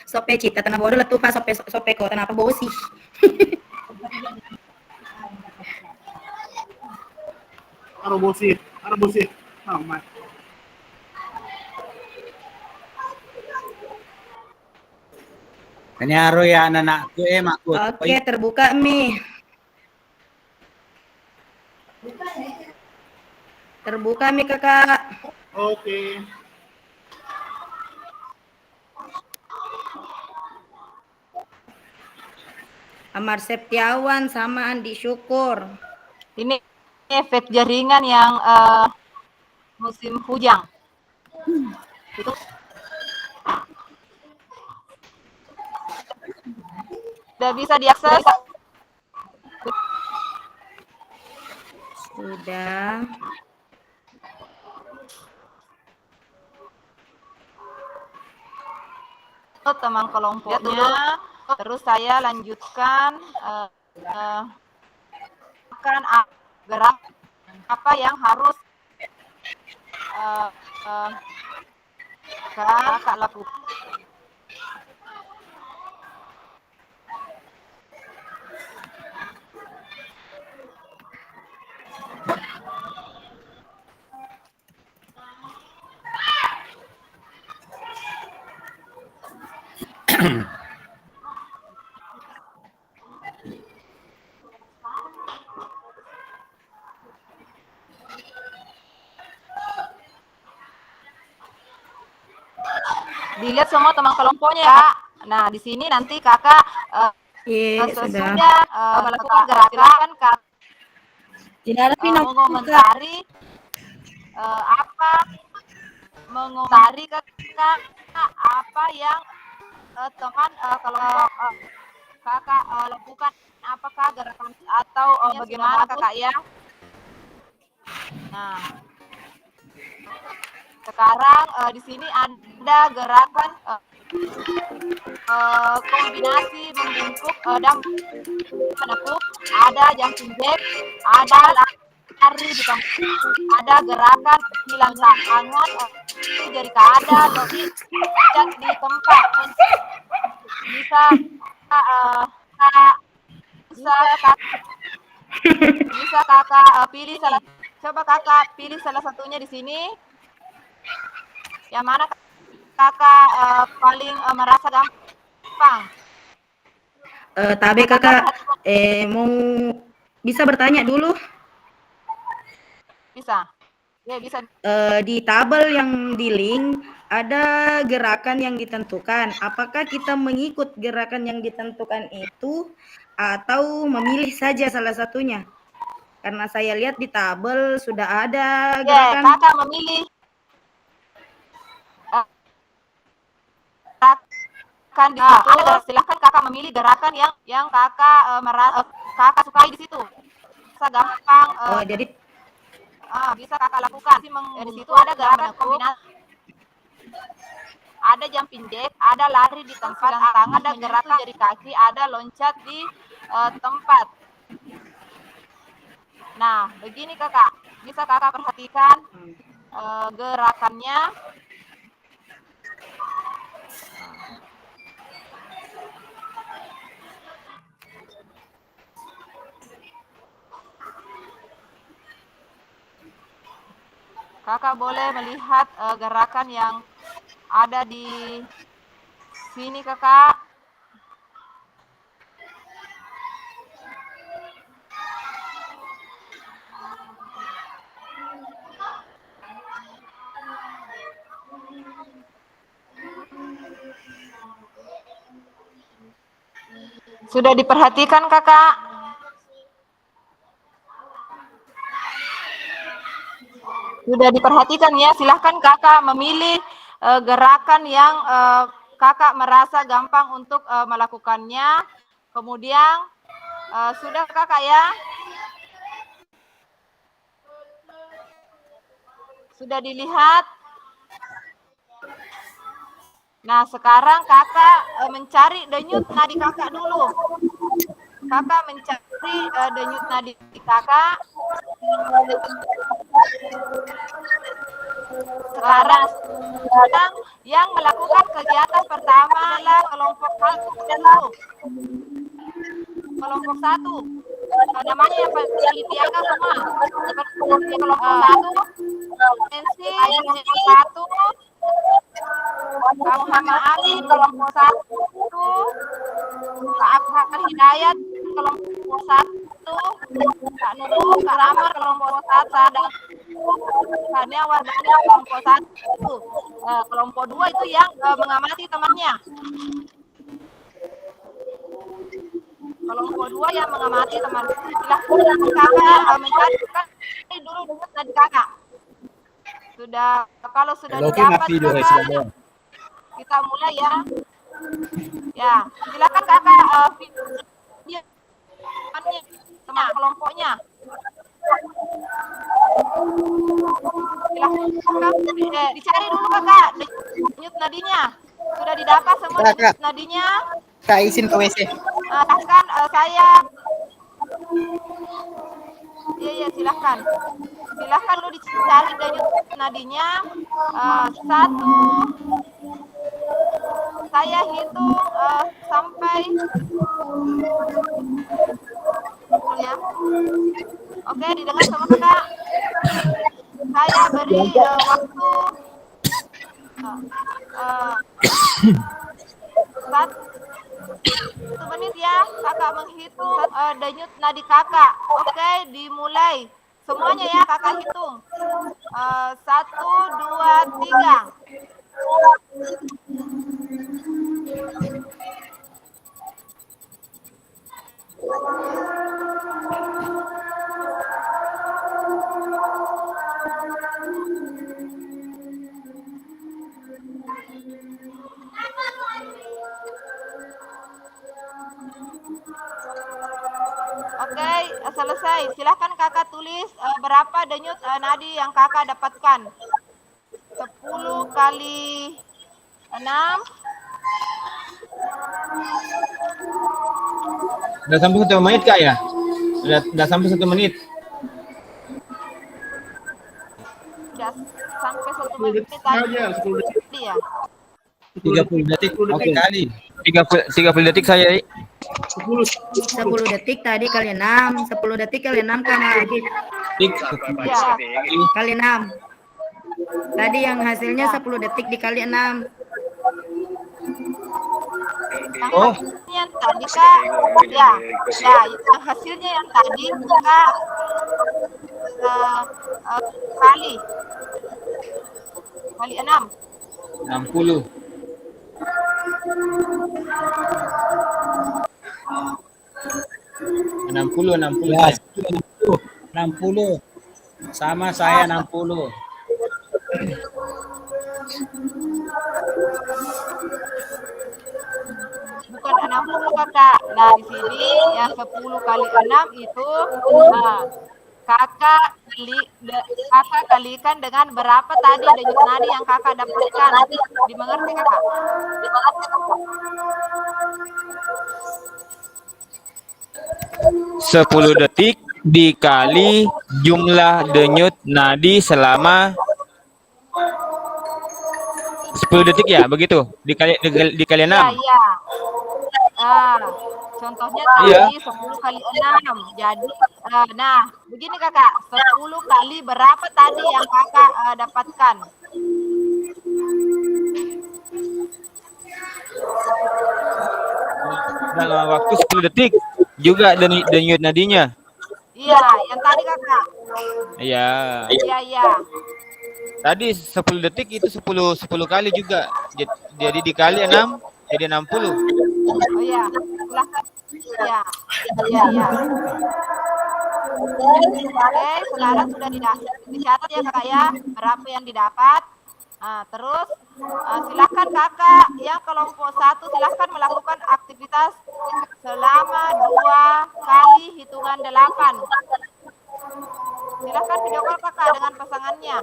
Sope cita tanah bodoh letu pa sope ko tanah apa bosi. Arabosi. Aman. Kanyaro ya anakku makku. Oke, terbuka Mi. Terbuka mi kakak. Oke. Amar Septiawan sama Andi Syukur. Ini efek jaringan yang musim hujan. Itu sudah bisa diakses. Sudah. Teman kelompoknya, terus saya lanjutkan akan gerak apa yang harus kakak lakukan. Dilihat semua teman kelompoknya, Kak. Nah, di sini nanti kakak Sudah. melakukan gerakan Kak. Tidak ada Mengomentari mengomentari kakak apa yang teman kelompok kakak lakukan, apakah gerakan atau bagaimana kakak ya. Nah, sekarang di sini ada gerakan kombinasi membungkuk dan menekuk, ada jumping jack, ada lari di tempat, ada gerakan hilang tangan, jari ada loncat di tempat, bisa kakak pilih salah. Coba kakak pilih salah satunya di sini. Yang mana kakak paling merasa gampang? Tabe kakak, mau bisa bertanya dulu? Bisa. Ya, bisa. Di tabel yang di link ada gerakan yang ditentukan. Apakah kita mengikut gerakan yang ditentukan itu atau memilih saja salah satunya? Karena saya lihat di tabel sudah ada gerakan. Kakak memilih. Silahkan kakak memilih gerakan yang kakak merasa kakak sukai di situ. Bisa gampang. Jadi bisa kakak lakukan. Di situ ada gerakan kombinasi. Ada jumping jack, ada lari di tempat, ada gerakan jari kaki, ada loncat di tempat. Nah, begini kakak. Bisa kakak perhatikan gerakannya. Kakak boleh melihat gerakan yang ada di sini kakak. Sudah diperhatikan kakak? Sudah diperhatikan ya, silahkan kakak memilih gerakan yang kakak merasa gampang untuk melakukannya. Kemudian sudah kakak ya? Sudah dilihat? Nah, sekarang kakak mencari denyut nadi kakak dulu. Kakak mencari denyut nadi kakak. Sekarang yang melakukan kegiatan pertama adalah kelompok 1 dulu. Kelompok 1. Namanya yang dipiaga semua. Seperti kelompok 1. Nancy, kelompok 1. Kak Muhammad Ali, kelompok 1. Kak Afhar Hidayat, kelompok 1. Kak Nurul, Kak Amar, kelompok 1. Karyawan dari kelompok 1. Kelompok 2 itu yang mengamati temannya. Kelompok 2 yang mengamati teman. Silahkan kakak mencatatkan dulu dengan tadi kakak. Sudah, kalau sudah didapat kakak, kita mulai ya. Ya, silakan kakak video teman kelompoknya. Silakan dicari dulu kakak denyut nadinya. Sudah didapat semua denyut nadinya? Kak izin ke WC. Silahkan saya. Iya, silahkan. Silahkan lu dicari denyut nadinya. 1. Saya hitung sampai ya. Oke, didengar sama kakak. Saya beri waktu 1 menit ya, kakak menghitung denyut nadi kakak. Oke, dimulai. Semuanya ya kakak hitung. 1, 2, 3. Oke, selesai. Silahkan kakak tulis berapa denyut nadi yang kakak dapatkan. 10 kali 6. Udah sampai 1 menit kak ya? Udah sampai 1 menit. Sudah sampai 1 menit tadi ya. 30 detik. Oke kali. 30 detik saya. 10 detik tadi kali 6, 10 detik kali 6 kan Ya. kali 6. Tadi yang hasilnya 10 detik dikali 6. Yang tadi kak, ya, yang hasilnya yang tadi kak kali 6. 60. 60 sama saya 60. Bukan 60 kakak. Nah di sini yang 10 kali 6 itu kakak kalikan dengan berapa tadi denyut nadi yang kakak dapatkan. Dimengerti kakak? 10 detik dikali jumlah denyut nadi selama 10 detik ya, begitu? Dikali 6. Iya. Contohnya tadi 10 kali 6. Jadi, nah, begini kakak. 10 kali berapa tadi yang kakak dapatkan? Dalam waktu 10 detik juga denyut nadinya. Iya, yang tadi kakak. Iya. Iya. Tadi 10 detik itu 10 kali juga. Jadi dikali 6 jadi 60. Oh iya, silahkan. Iya. Oke, sekarang sudah dicatat ya kakak ya, berapa yang didapat. Terus silakan kakak yang kelompok 1 silakan melakukan aktivitas selama 2 kali hitungan 8. Silakan video call kakak dengan pasangannya.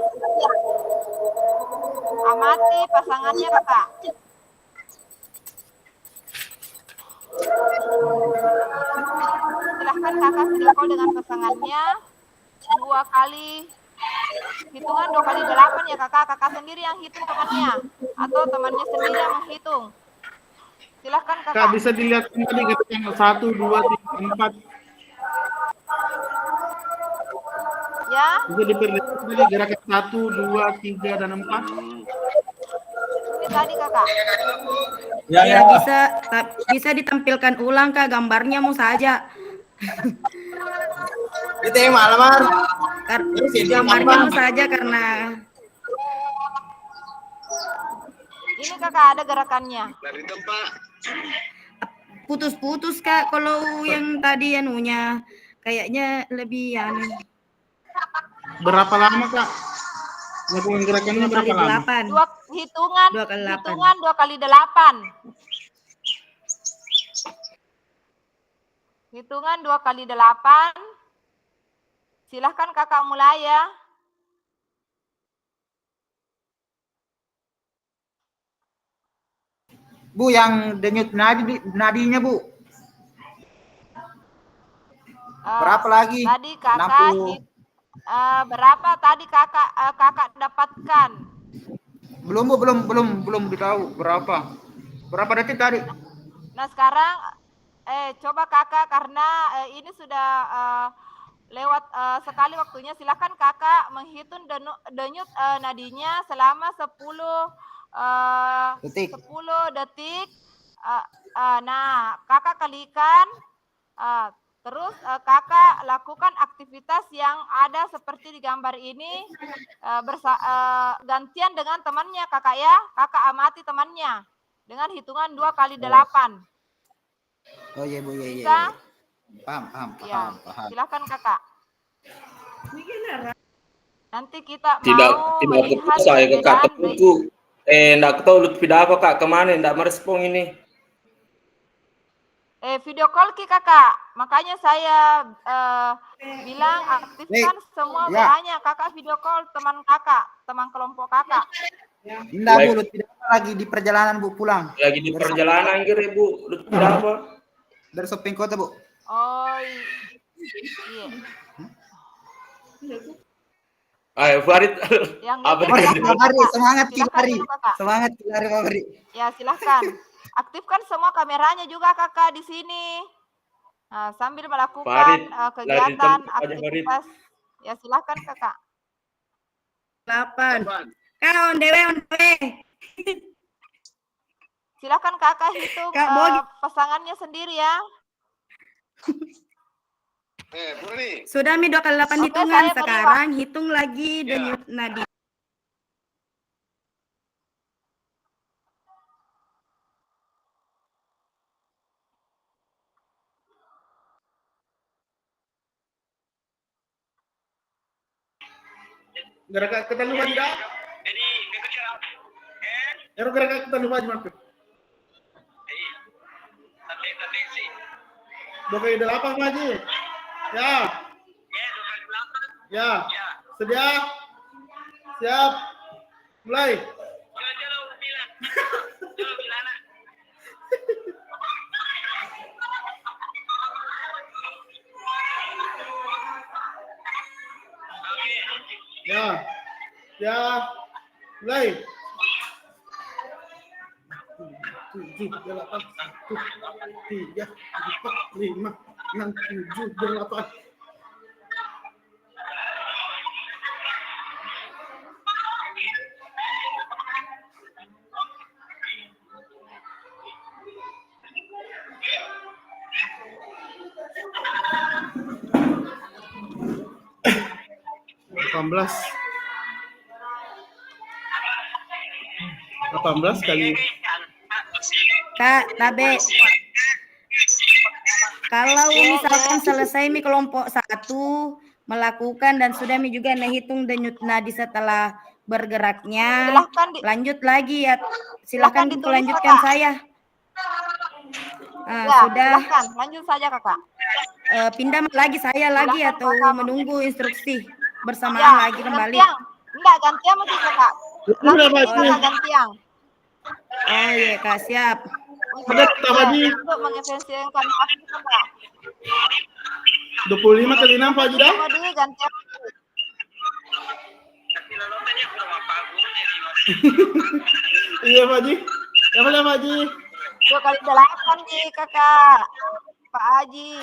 Amati pasangannya kakak. Silahkan kakak video call dengan pasangannya 2 kali hitungan 2 kali 8 ya kakak sendiri yang hitung temannya atau temannya sendiri yang menghitung. Silahkan kakak. Kak bisa dilihat tadi yang 1, 2, 3, 4. Ya. Bisa diperlihatkan tadi gerakan 1, 2, 3 dan 4. Ini tadi kakak. Ya, bisa ditampilkan ulang kak gambarnya mau saja. Itu yang malamar. Gambarnya saja karena Ini kakak ada gerakannya. putus-putus Kak. Kalau yang tadi anunya kayaknya lebih Berapa lama kak? Melakukan gerakannya 2 berapa kali lama? 8. Hitungan 2 kali 8. hitungan 2 kali 8. Hitungan 2 kali 8. Silahkan kakak mulai ya. Bu, yang denyut nadinya Bu. Berapa lagi? Tadi kakak 60. berapa tadi kakak dapatkan? Belum Bu, belum ditahu berapa. Berapa detik tadi? Nah sekarang coba kakak karena ini sudah lewat sekali waktunya, silakan kakak menghitung denyut nadinya selama 10 detik. Nah kakak kalikan, terus kakak lakukan aktivitas yang ada seperti di gambar ini, gantian dengan temannya kakak ya. Kakak amati temannya dengan hitungan 2 kali 8. Oh iya Bu, iya. Bisa? Paham. Silakan kakak. Nanti kita Tidak mau tidak melihat fokus saya ke kak perbedaan temanku. Enggak tahu Lutfi apa kak kemana enggak merespon ini. Video call ki kakak. Makanya saya bilang aktifkan semua ya. WA-nya. Kakak video call teman kakak, teman kelompok kakak. Enggak Bu, Lutfi lagi di perjalanan Bu pulang. Lagi di perjalanan kira Bu, Lutfi apa? Dari shopping kota Bu. Oh iya. Ayo Farid. Yang Semangat Kilari. Farid. Ya silahkan. Aktifkan semua kameranya juga kakak di sini. Nah, sambil melakukan Farid, kegiatan aktivitas. Ya silahkan kakak. 8. Kak on the way. Silahkan kakak hitung pasangannya sendiri ya. Sudah Mi 2 kali 8 hitungan. Sekarang hitung lagi denyut nadi. Gerakan kita lupa tidak? Gerakan kita lupa aja. 2 kali 8 maju. Ya. Sedia? Siap. Mulai. Ya. Mulai. 7, 8, 1, 3, 4, 5, 6, 7, 8. Kali Kak Tabe, kalau misalkan selesai Mi kelompok 1 melakukan dan sudah Mi juga menghitung denyut nadi setelah bergeraknya, lanjut lagi ya. Silakan lanjutkan saya. Sudah. Silakan, lanjut saja kakak. Pindah lagi saya lagi atau menunggu instruksi bersamaan lagi kembali. Enggak, gantian mesti kakak. Langsung gantian. Oh iya Kak, siap. Untuk mengefisienkan waktu kakak. 25 kali 6 Pak Haji dah. Gantian. Iya Pak Haji. Ya boleh Pak Haji. 2 kali 8 nih kakak. Pak Haji.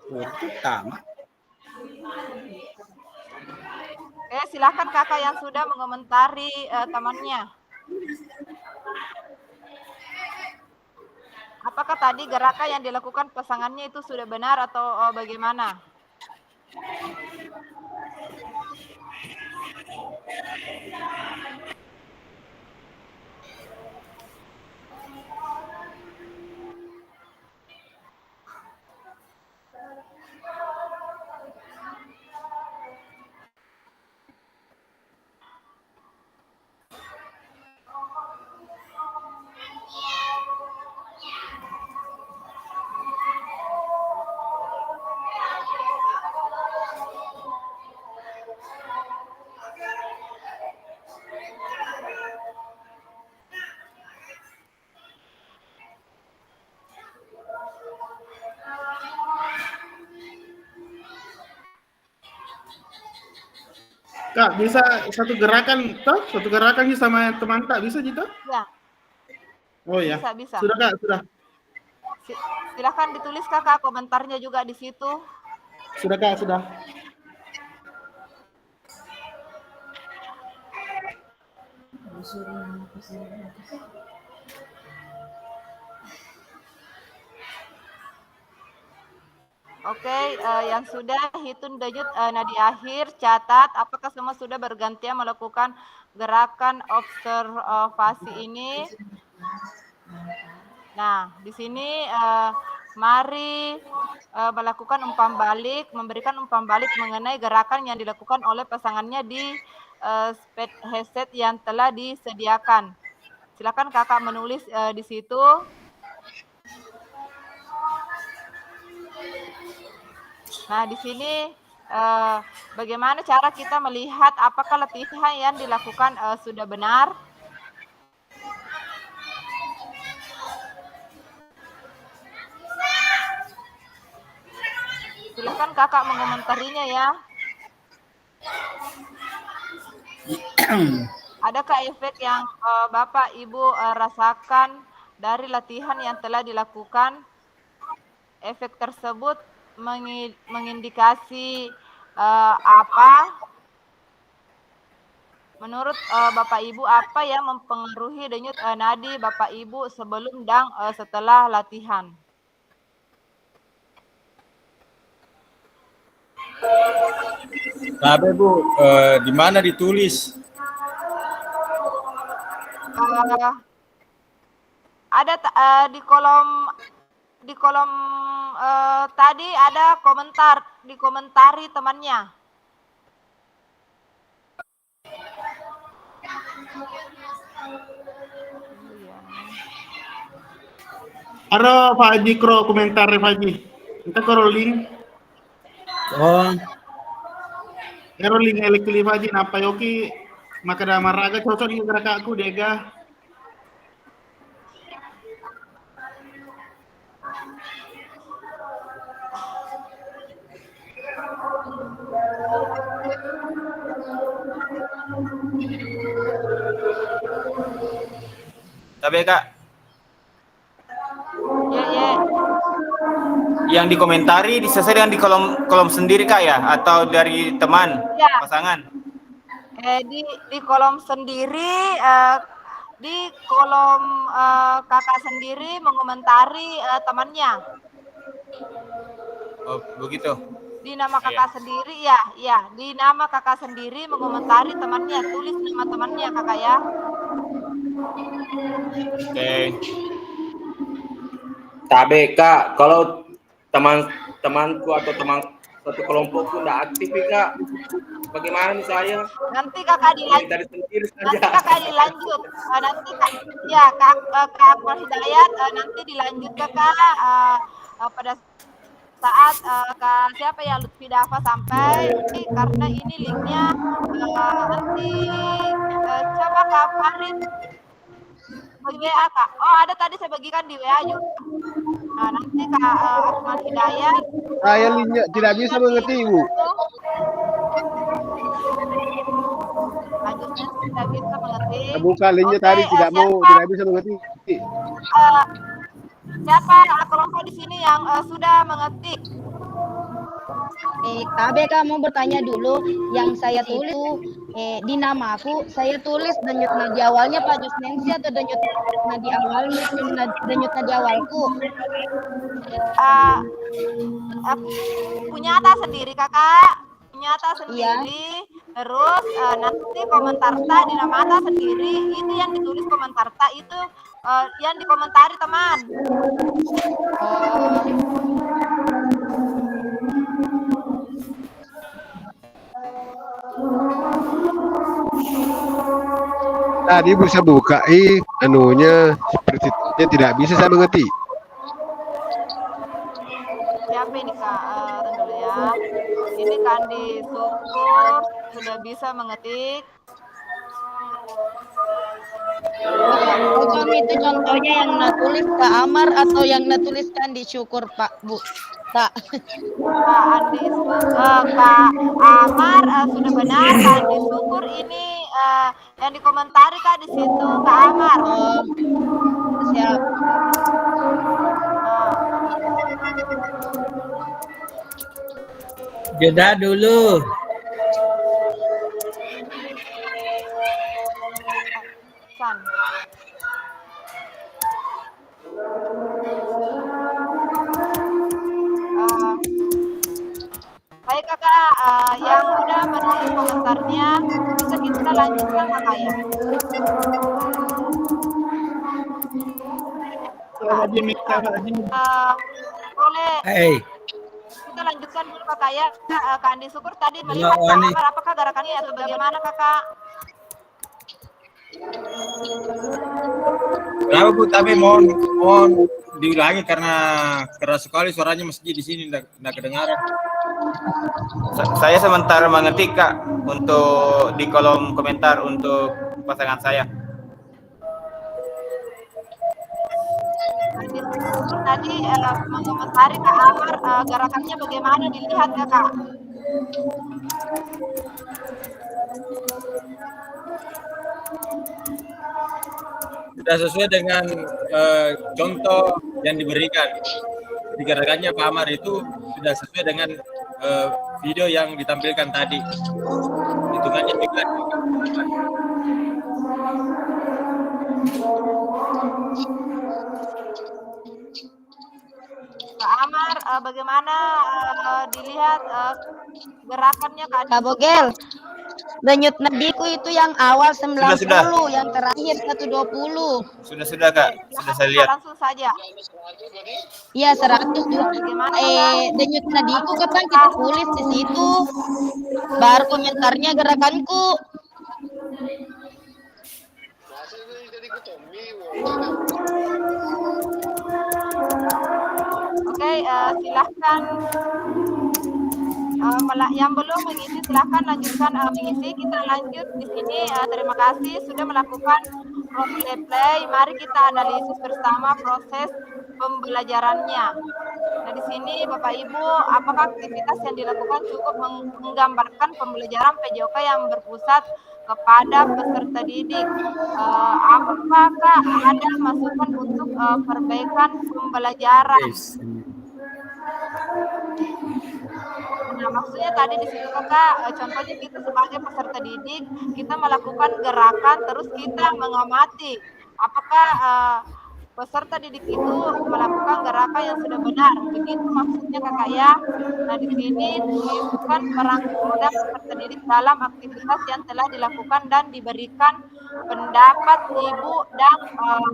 Pertama. Oke, silakan kakak yang sudah mengomentari temannya. Apakah tadi gerakan yang dilakukan pasangannya itu sudah benar atau bagaimana? Kak, bisa satu gerakan toh? Satu gerakan sama teman tak bisa gitu? Ya. Oh ya. Bisa. Sudah Kak, sudah. Silakan ditulis kakak komentarnya juga di situ. Sudah Kak, sudah. Oke, yang sudah hitung denyut di akhir catat apakah semua sudah bergantian melakukan gerakan observasi ini. Nah, di sini mari melakukan umpan balik, memberikan umpan balik mengenai gerakan yang dilakukan oleh pasangannya di headset yang telah disediakan. Silakan kakak menulis di situ. Nah, di sini bagaimana cara kita melihat apakah latihan yang dilakukan sudah benar? Silakan kakak mengomentarinya ya. Adakah efek yang Bapak Ibu rasakan dari latihan yang telah dilakukan? Efek tersebut mengindikasi apa? Menurut Bapak Ibu apa yang mempengaruhi denyut nadi Bapak Ibu sebelum dan setelah latihan? Tapi Bu, di mana ditulis? Ada di kolom tadi ada komentar, dikomentari temannya. Ada Pak Haji Kro komentar Pak Haji. Kita ke rolling. Oh, Rolling elektrif Haji napa yoki maka ada maraga cocok di gerak aku dega. Tapi Kak, Ya. yang dikomentari disesuaikan di kolom sendiri Kak ya, atau dari teman Ya. pasangan? Di kolom sendiri, di kolom kakak sendiri mengomentari temannya. Oh begitu. Di nama kakak sendiri ya, di nama kakak sendiri mengomentari temannya, tulis nama temannya kakak ya. Oke. Tapi Kak, kalau temanku atau teman satu kelompokku tidak aktif Kak, bagaimana nih saya? Nanti kakak dilanjut. Dari sendiri saja. Nanti kakak dilanjut. Nanti Kak Hidayat nanti dilanjut kakak pada saat siapa ya Lutfi Dafa sampai karena ini linknya nanti coba Kak Farid bagi WA Kak. Oh ada tadi saya bagikan di WA juga. Nah, nanti Kak Akmal Hidayat. Saya linknya tidak bisa mengerti Ibu. Lanjutnya tidak bisa mengerti. Buka linknya tadi tidak bisa mengerti. Siapa kelompok di sini yang sudah mengetik? Tabe kamu bertanya dulu, yang saya tulis di namaku, saya tulis denyut nadi awalnya Pak Jusnensi atau denyut nadi awalnya, denyut nadi awalku? Punyata sendiri kakak, punyata sendiri. Terus nanti komentar di namata sendiri, itu yang ditulis komentar itu yang dikomentari teman. Tadi bisa buka anunya sepertinya tidak bisa saya mengerti. Siapa ini kak? Tunggu dulu ya. Ini Kandi Syukur sudah bisa mengetik. Program itu contohnya yang natulis Kak Amar atau yang natuliskan di Syukur Pak Bu? Kak. Kak Andi Kak Amar sudah benar. Kak Andi Syukur ini yang dikomentari Kak di situ Kak Amar. Siap. Jeda dulu. Baik kakak, yang udah menulis komentarnya bisa kita lanjutkan kakak ya. Boleh. Kita lanjutkan dulu kakak ya. Kak Andi Syukur tadi melihat apakah gerakannya atau bagaimana kakak? Kenapa Bu? Tapi mohon diulangi karena keras sekali suaranya masjid di sini tidak kedengaran. Saya sementara mengetik Kak untuk di kolom komentar untuk pasangan saya. Tadi mengomentari Kak Amar gerakannya bagaimana dilihat kakak? Sudah sesuai dengan contoh yang diberikan. Di gerakannya Pak Amar itu sudah sesuai dengan video yang ditampilkan tadi. Hitungannya juga. Kak Amar, bagaimana dilihat gerakannya Kak Andi? Kak Bogel, denyut nadiku itu yang awal 90, yang terakhir 120. Sudah Kak, sudah saya lihat. Langsung saja. Iya 100. Denyut nadiku kapan kita tulis di situ, baru komentarnya gerakanku. Oke, silahkan yang belum mengisi silahkan lanjutkan mengisi. Kita lanjut di sini. Terima kasih sudah melakukan role play. Mari kita analisis bersama proses pembelajarannya. Nah, di sini Bapak Ibu, apakah aktivitas yang dilakukan cukup menggambarkan pembelajaran PJOK yang berpusat kepada peserta didik? Apakah ada masukan untuk perbaikan pembelajaran? Nah, maksudnya tadi di situ kakak, contohnya kita sebagai peserta didik, kita melakukan gerakan, terus kita mengamati apakah peserta didik itu melakukan gerakan yang sudah benar. Begitu maksudnya kakak ya. Nah, di sini tunjukkan peran kepada peserta didik dalam aktivitas yang telah dilakukan dan diberikan pendapat Ibu dan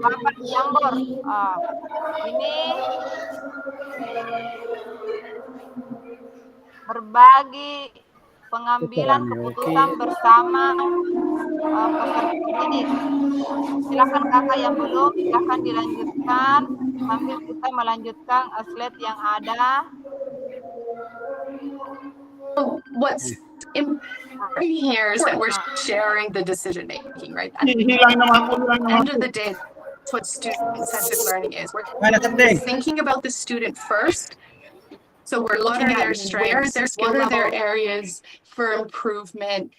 Bapak Jambor. Ini berbagi pengambilan keputusan bersama peserta didik. Silakan kakak yang belum, silakan dilanjutkan sambil kita melanjutkan slide yang ada. What's important here is that we're sharing the decision making, right? At the end of the day, that's what student-centered learning is. We're thinking about the student first. So we're looking at their strengths, what are their areas for improvement,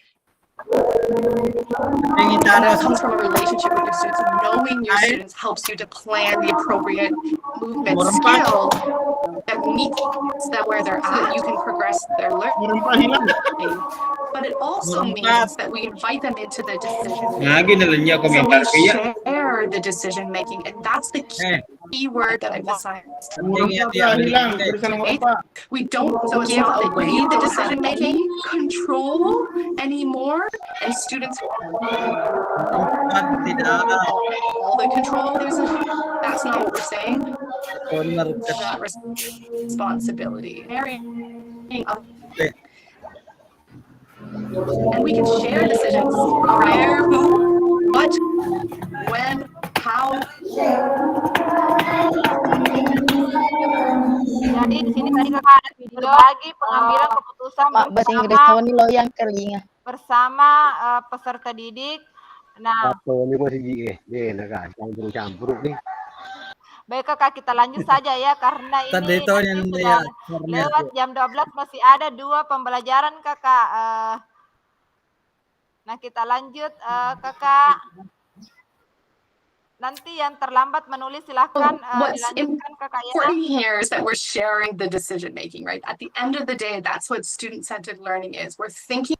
And that comes from a relationship with your students. Knowing your students helps you to plan the appropriate movement skill that meets them where they're at, so that you can progress their learning. But it also means that we invite them into the decision making. So we share the decision making, and that's the key word that I've decided. We don't give away the decision making control anymore, and students all the control. That's not what we're saying. That responsibility. And we can share decisions where, who, what, when, how. Jadi di sini tadi kakak ada video berbagi pengambilan keputusan bahasa Inggris bersama, tahun ini loh yang kelinga. bersama peserta didik. Nah, Ini masih campur nih. baik kakak, kita lanjut saja ya, karena ini sudah lewat jam 12, masih ada 2 pembelajaran kakak. Nah, kita lanjut kakak. Nanti yang terlambat menulis silahkan dilanjutkan kakak ya. Important here is that we're sharing the decision making, right? At the end of the day, that's what student-centered learning is. We're thinking.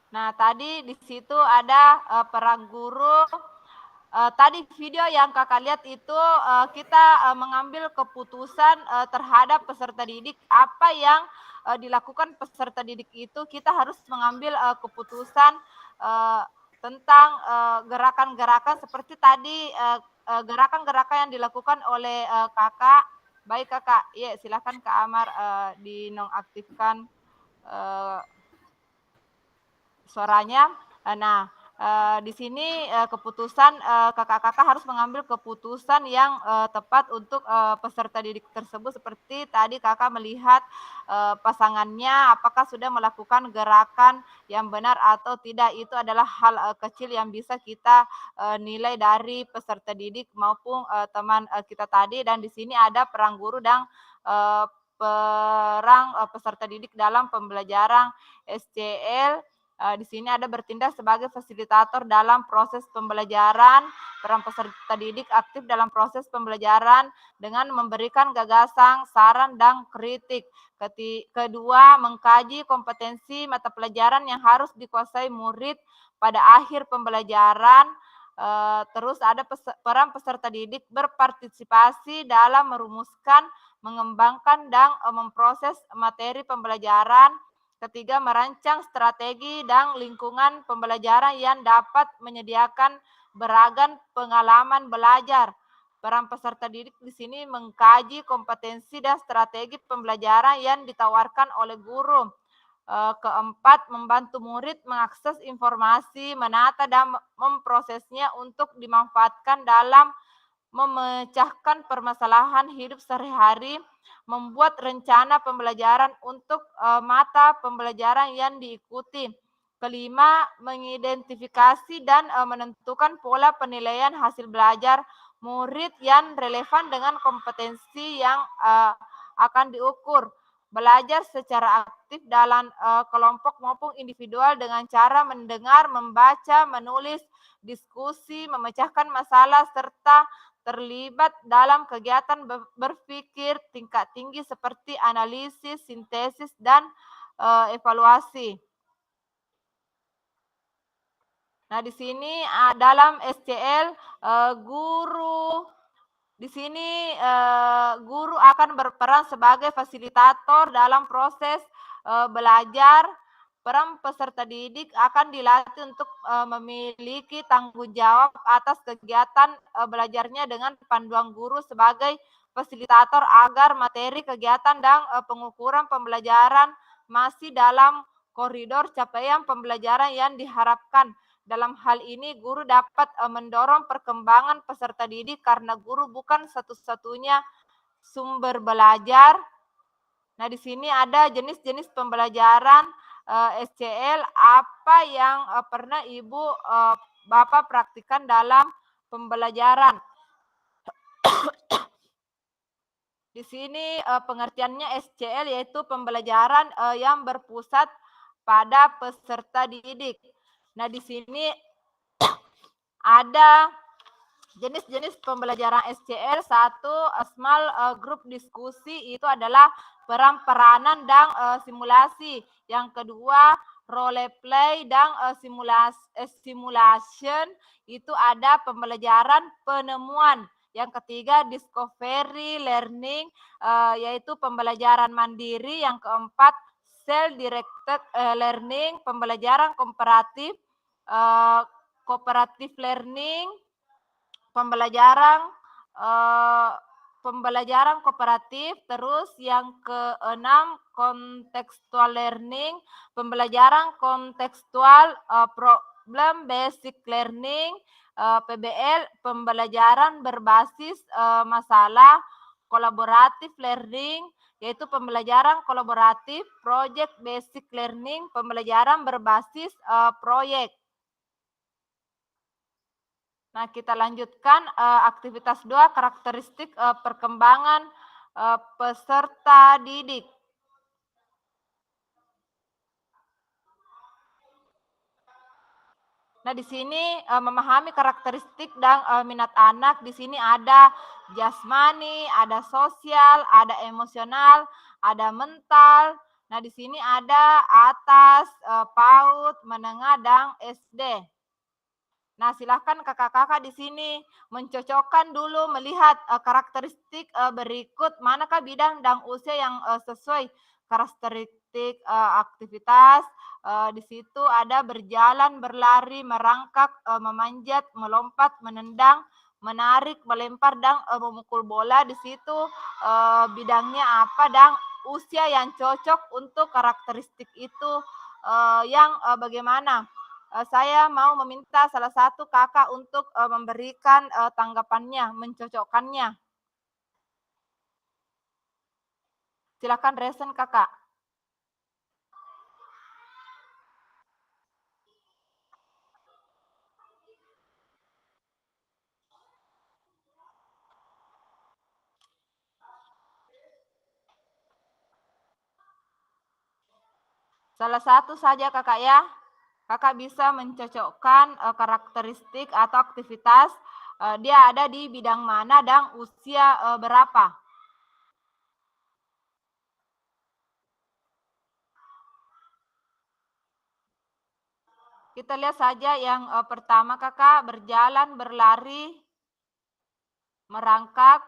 Nah, tadi di situ ada peran guru. Tadi video yang kakak lihat itu kita mengambil keputusan terhadap peserta didik. Apa yang dilakukan peserta didik itu, kita harus mengambil keputusan tentang gerakan-gerakan seperti tadi, gerakan-gerakan yang dilakukan oleh kakak. Baik kakak, ya silakan Kak Amar dinonaktifkan suaranya. Nah, di sini keputusan kakak-kakak harus mengambil keputusan yang tepat untuk peserta didik tersebut. Seperti tadi kakak melihat pasangannya apakah sudah melakukan gerakan yang benar atau tidak. Itu adalah hal kecil yang bisa kita nilai dari peserta didik maupun teman kita tadi. Dan di sini ada peran guru dan peran peserta didik dalam pembelajaran SCL. Di sini ada bertindak sebagai fasilitator dalam proses pembelajaran. Peran peserta didik aktif dalam proses pembelajaran dengan memberikan gagasan, saran, dan kritik. Kedua, mengkaji kompetensi mata pelajaran yang harus dikuasai murid pada akhir pembelajaran. Terus ada peran peserta didik berpartisipasi dalam merumuskan, mengembangkan, dan memproses materi pembelajaran. Ketiga, merancang strategi dan lingkungan pembelajaran yang dapat menyediakan beragam pengalaman belajar. Peran peserta didik di sini mengkaji kompetensi dan strategi pembelajaran yang ditawarkan oleh guru. Keempat, membantu murid mengakses informasi, menata dan memprosesnya untuk dimanfaatkan dalam memecahkan permasalahan hidup sehari-hari, membuat rencana pembelajaran untuk mata pembelajaran yang diikuti. Kelima, mengidentifikasi dan menentukan pola penilaian hasil belajar murid yang relevan dengan kompetensi yang akan diukur. Belajar secara aktif dalam kelompok maupun individual dengan cara mendengar, membaca, menulis, diskusi, memecahkan masalah, serta terlibat dalam kegiatan berpikir tingkat tinggi seperti analisis, sintesis, dan evaluasi. Nah, di sini dalam SCL guru di sini guru akan berperan sebagai fasilitator dalam proses belajar. Peran peserta didik akan dilatih untuk memiliki tanggung jawab atas kegiatan belajarnya dengan panduan guru sebagai fasilitator agar materi kegiatan dan pengukuran pembelajaran masih dalam koridor capaian pembelajaran yang diharapkan. Dalam hal ini, guru dapat mendorong perkembangan peserta didik karena guru bukan satu-satunya sumber belajar. Nah, di sini ada jenis-jenis pembelajaran SCL, apa yang pernah Ibu Bapak praktikkan dalam pembelajaran. Di sini pengertiannya SCL yaitu pembelajaran yang berpusat pada peserta didik. Nah, di sini ada jenis-jenis pembelajaran SCR. Satu, small group diskusi, itu adalah peran-peranan dan simulasi. Yang kedua, role play dan simulation, itu ada pembelajaran penemuan. Yang ketiga, discovery learning, yaitu pembelajaran mandiri. Yang keempat, self-directed learning, pembelajaran kooperatif, cooperative learning, pembelajaran kooperatif. Terus yang keenam, contextual learning, pembelajaran kontekstual, problem basic learning, PBL, pembelajaran berbasis masalah, collaborative learning, yaitu pembelajaran kolaboratif, project basic learning, pembelajaran berbasis proyek. Nah, kita lanjutkan aktivitas 2, karakteristik perkembangan peserta didik. Nah, di sini memahami karakteristik dan minat anak. Di sini ada jasmani, ada sosial, ada emosional, ada mental. Nah, di sini ada atas, PAUD, menengah, dan SD. Nah, silahkan kakak-kakak di sini mencocokkan dulu, melihat karakteristik berikut, manakah bidang dan usia yang sesuai. Karakteristik aktivitas, di situ ada berjalan, berlari, merangkak, memanjat, melompat, menendang, menarik, melempar, dan memukul bola. Di situ bidangnya apa dan usia yang cocok untuk karakteristik itu yang bagaimana. Saya mau meminta salah satu kakak untuk memberikan tanggapannya, mencocokkannya. Silakan resen kakak. Salah satu saja kakak ya. Kakak bisa mencocokkan karakteristik atau aktivitas, dia ada di bidang mana dan usia berapa. Kita lihat saja yang pertama kakak, berjalan, berlari, merangkak,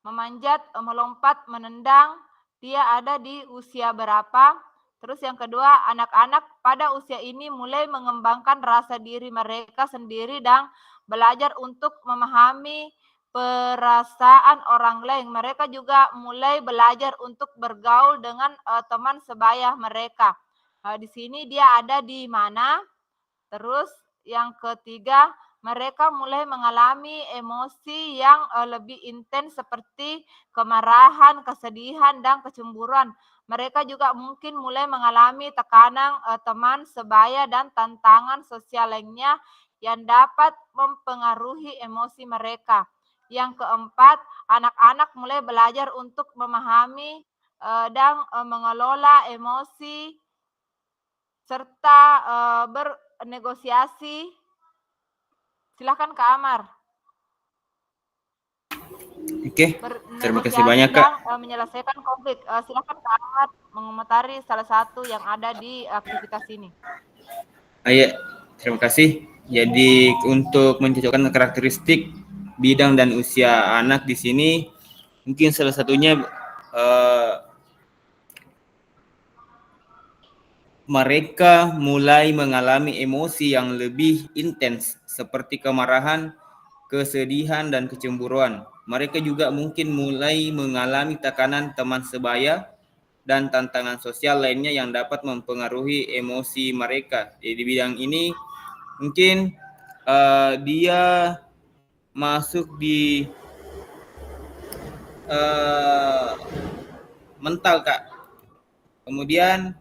memanjat, melompat, menendang, dia ada di usia berapa. Terus yang kedua, anak-anak pada usia ini mulai mengembangkan rasa diri mereka sendiri dan belajar untuk memahami perasaan orang lain. Mereka juga mulai belajar untuk bergaul dengan teman sebaya mereka. Di sini dia ada di mana? Terus yang ketiga, mereka mulai mengalami emosi yang lebih intens seperti kemarahan, kesedihan, dan kecemburuan. Mereka juga mungkin mulai mengalami tekanan teman sebaya dan tantangan sosial lainnya yang dapat mempengaruhi emosi mereka. Yang keempat, anak-anak mulai belajar untuk memahami dan mengelola emosi serta bernegosiasi. Silakan Kak Amar. Oke, terima kasih banyak Kak. Dan menyelesaikan konflik. Silakan Kak Amar mengomentari salah satu yang ada di aktivitas ini. Iya, terima kasih. Jadi untuk mencocokkan karakteristik bidang dan usia anak di sini, mungkin salah satunya mereka mulai mengalami emosi yang lebih intens seperti kemarahan, kesedihan, dan kecemburuan. Mereka juga mungkin mulai mengalami tekanan teman sebaya dan tantangan sosial lainnya yang dapat mempengaruhi emosi mereka. Di bidang ini mungkin dia masuk di mental Kak. Kemudian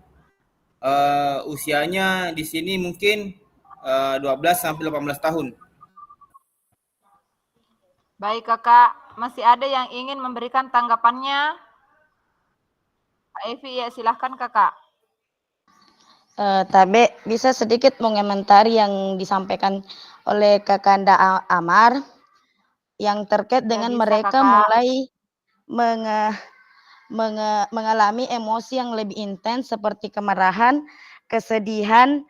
usianya di sini mungkin 12 sampai 18 tahun. Baik kakak, masih ada yang ingin memberikan tanggapannya? Kak Evi, ya silahkan kakak. Tabe bisa sedikit mengomentari yang disampaikan oleh Kakanda Amar yang terkait Ya dengan bisa mereka kakak. mulai mengalami emosi yang lebih intens seperti kemarahan, kesedihan,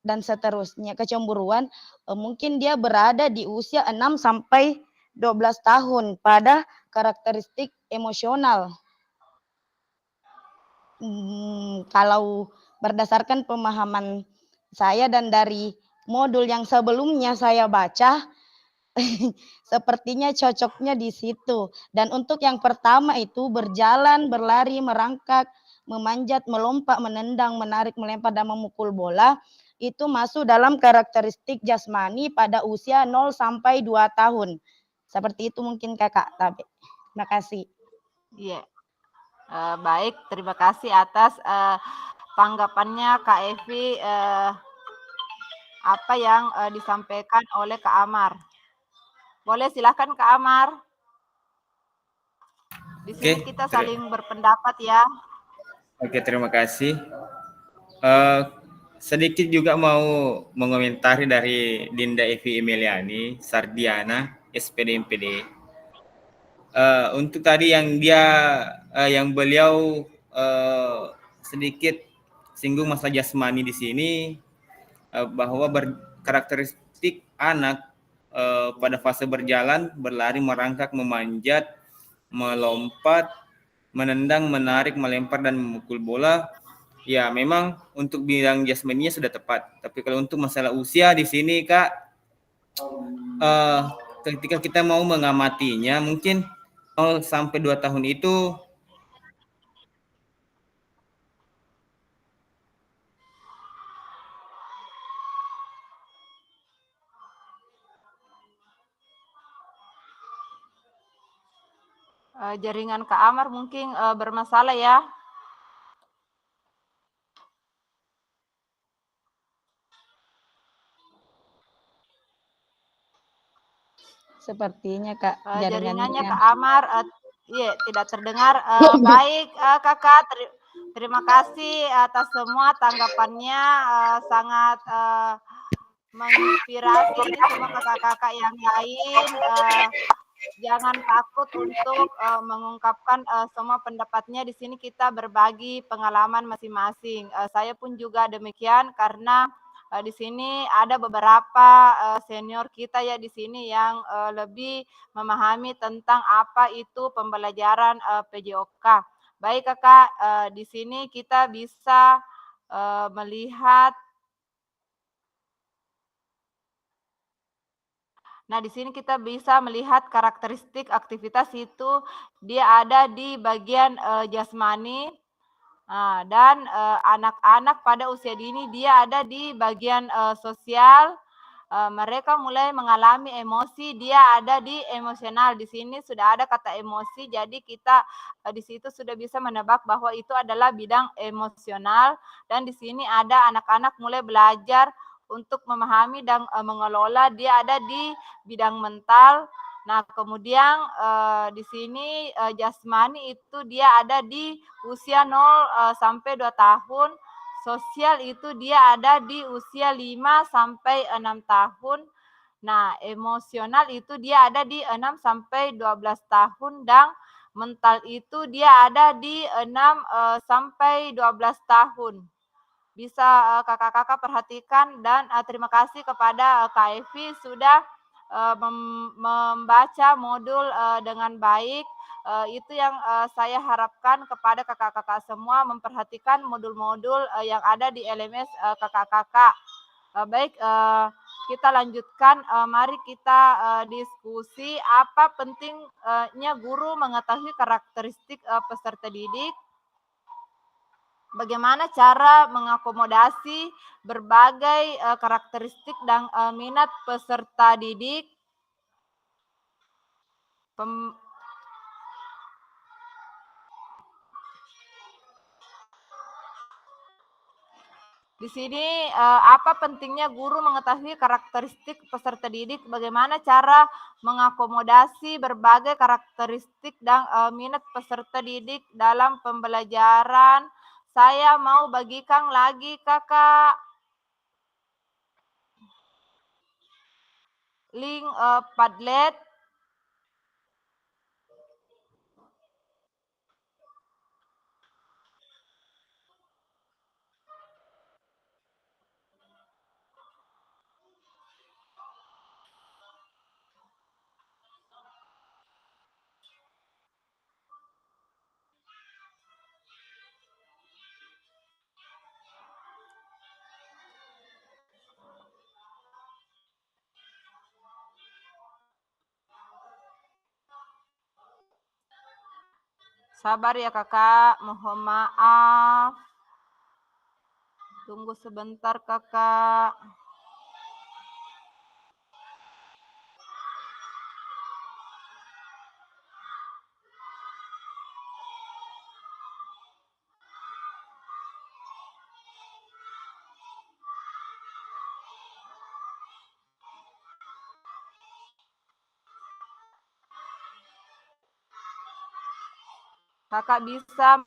dan seterusnya, kecemburuan. Mungkin dia berada di usia 6 sampai 12 tahun pada karakteristik emosional. Kalau berdasarkan pemahaman saya dan dari modul yang sebelumnya saya baca, sepertinya cocoknya di situ. Dan untuk yang pertama itu berjalan, berlari, merangkak, memanjat, melompat, menendang, menarik, melempar, dan memukul bola, itu masuk dalam karakteristik jasmani pada usia 0 sampai 2 tahun. Seperti itu mungkin Kakak Tabe. Terima kasih. Iya. Baik, terima kasih atas tanggapannya Kak Evi apa yang disampaikan oleh Kak Amar. Boleh silakan Kak Amar. Di sini Oke, kita saling berpendapat ya. Oke, terima kasih. Sedikit juga mau mengomentari dari Dinda Evi Emiliani, Sardiana, SPD MPD. Untuk tadi yang beliau sedikit singgung masalah jasmani di sini, bahwa karakteristik anak pada fase berjalan, berlari, merangkak, memanjat, melompat, menendang, menarik, melempar, dan memukul bola, ya memang untuk bidang jasmaninya sudah tepat. Tapi kalau untuk masalah usia di sini Kak, ketika kita mau mengamatinya, mungkin 0 sampai 2 tahun itu Jaringan Kak Amar mungkin bermasalah ya. Sepertinya Kak Jaringannya jaringannya. Kak Amar iya tidak terdengar. Baik Kakak, terima kasih atas semua tanggapannya, sangat menginspirasi ini semua kakak-kakak yang lain. Jangan takut untuk mengungkapkan semua pendapatnya. Di sini kita berbagi pengalaman masing-masing. Saya pun juga demikian karena di sini ada beberapa senior kita ya di sini yang lebih memahami tentang apa itu pembelajaran PJOK. Baik Kakak, di sini kita bisa melihat. Nah, di sini kita bisa melihat karakteristik aktivitas itu dia ada di bagian jasmani, dan anak-anak pada usia dini dia ada di bagian sosial. Mereka mulai mengalami emosi, dia ada di emosional. Di sini sudah ada kata emosi, jadi kita di situ sudah bisa menebak bahwa itu adalah bidang emosional. Dan di sini ada anak-anak mulai belajar untuk memahami dan mengelola, dia ada di bidang mental. Nah, kemudian di sini jasmani itu dia ada di usia 0 sampai 2 tahun. Sosial itu dia ada di usia 5 sampai 6 tahun. Nah, emosional itu dia ada di 6 sampai 12 tahun dan mental itu dia ada di 6 sampai 12 tahun. Bisa kakak-kakak perhatikan dan terima kasih kepada Kak Evi sudah membaca modul dengan baik. Itu yang saya harapkan kepada kakak-kakak semua memperhatikan modul-modul yang ada di LMS kakak-kakak. Baik, kita lanjutkan. Mari kita diskusi apa pentingnya guru mengetahui karakteristik peserta didik. Bagaimana cara mengakomodasi berbagai karakteristik dan minat peserta didik. Di sini apa pentingnya guru mengetahui karakteristik peserta didik, bagaimana cara mengakomodasi berbagai karakteristik dan minat peserta didik dalam pembelajaran Saya mau bagikan lagi, Kakak. Link Padlet. Sabar ya Kakak, mohon maaf. Tunggu sebentar Kakak. Kakak bisa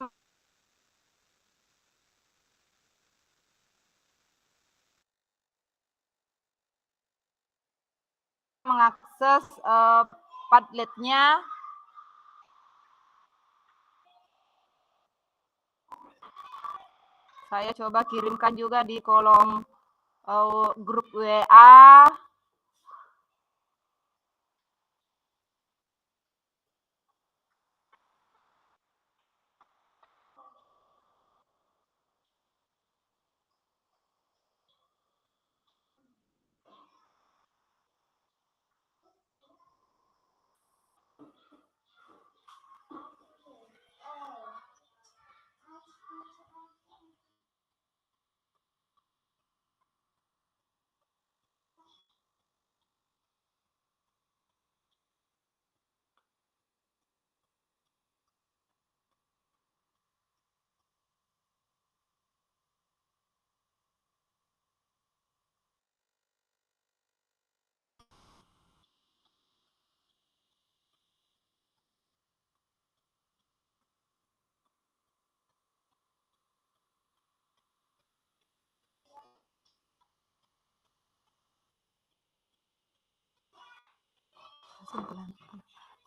mengakses Padletnya. Saya coba kirimkan juga di kolom grup WA.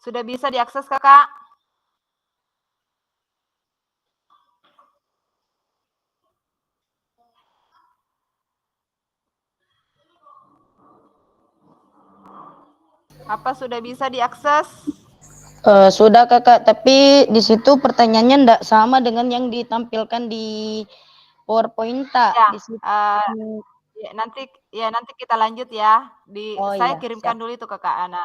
Sudah bisa diakses Kakak? Apa sudah bisa diakses? Sudah Kakak, tapi di situ pertanyaannya enggak sama dengan yang ditampilkan di PowerPoint tak? Ya, Di situ. nanti kita lanjut ya. Oh Saya iya, kirimkan siap. dulu itu ke Kak Ana.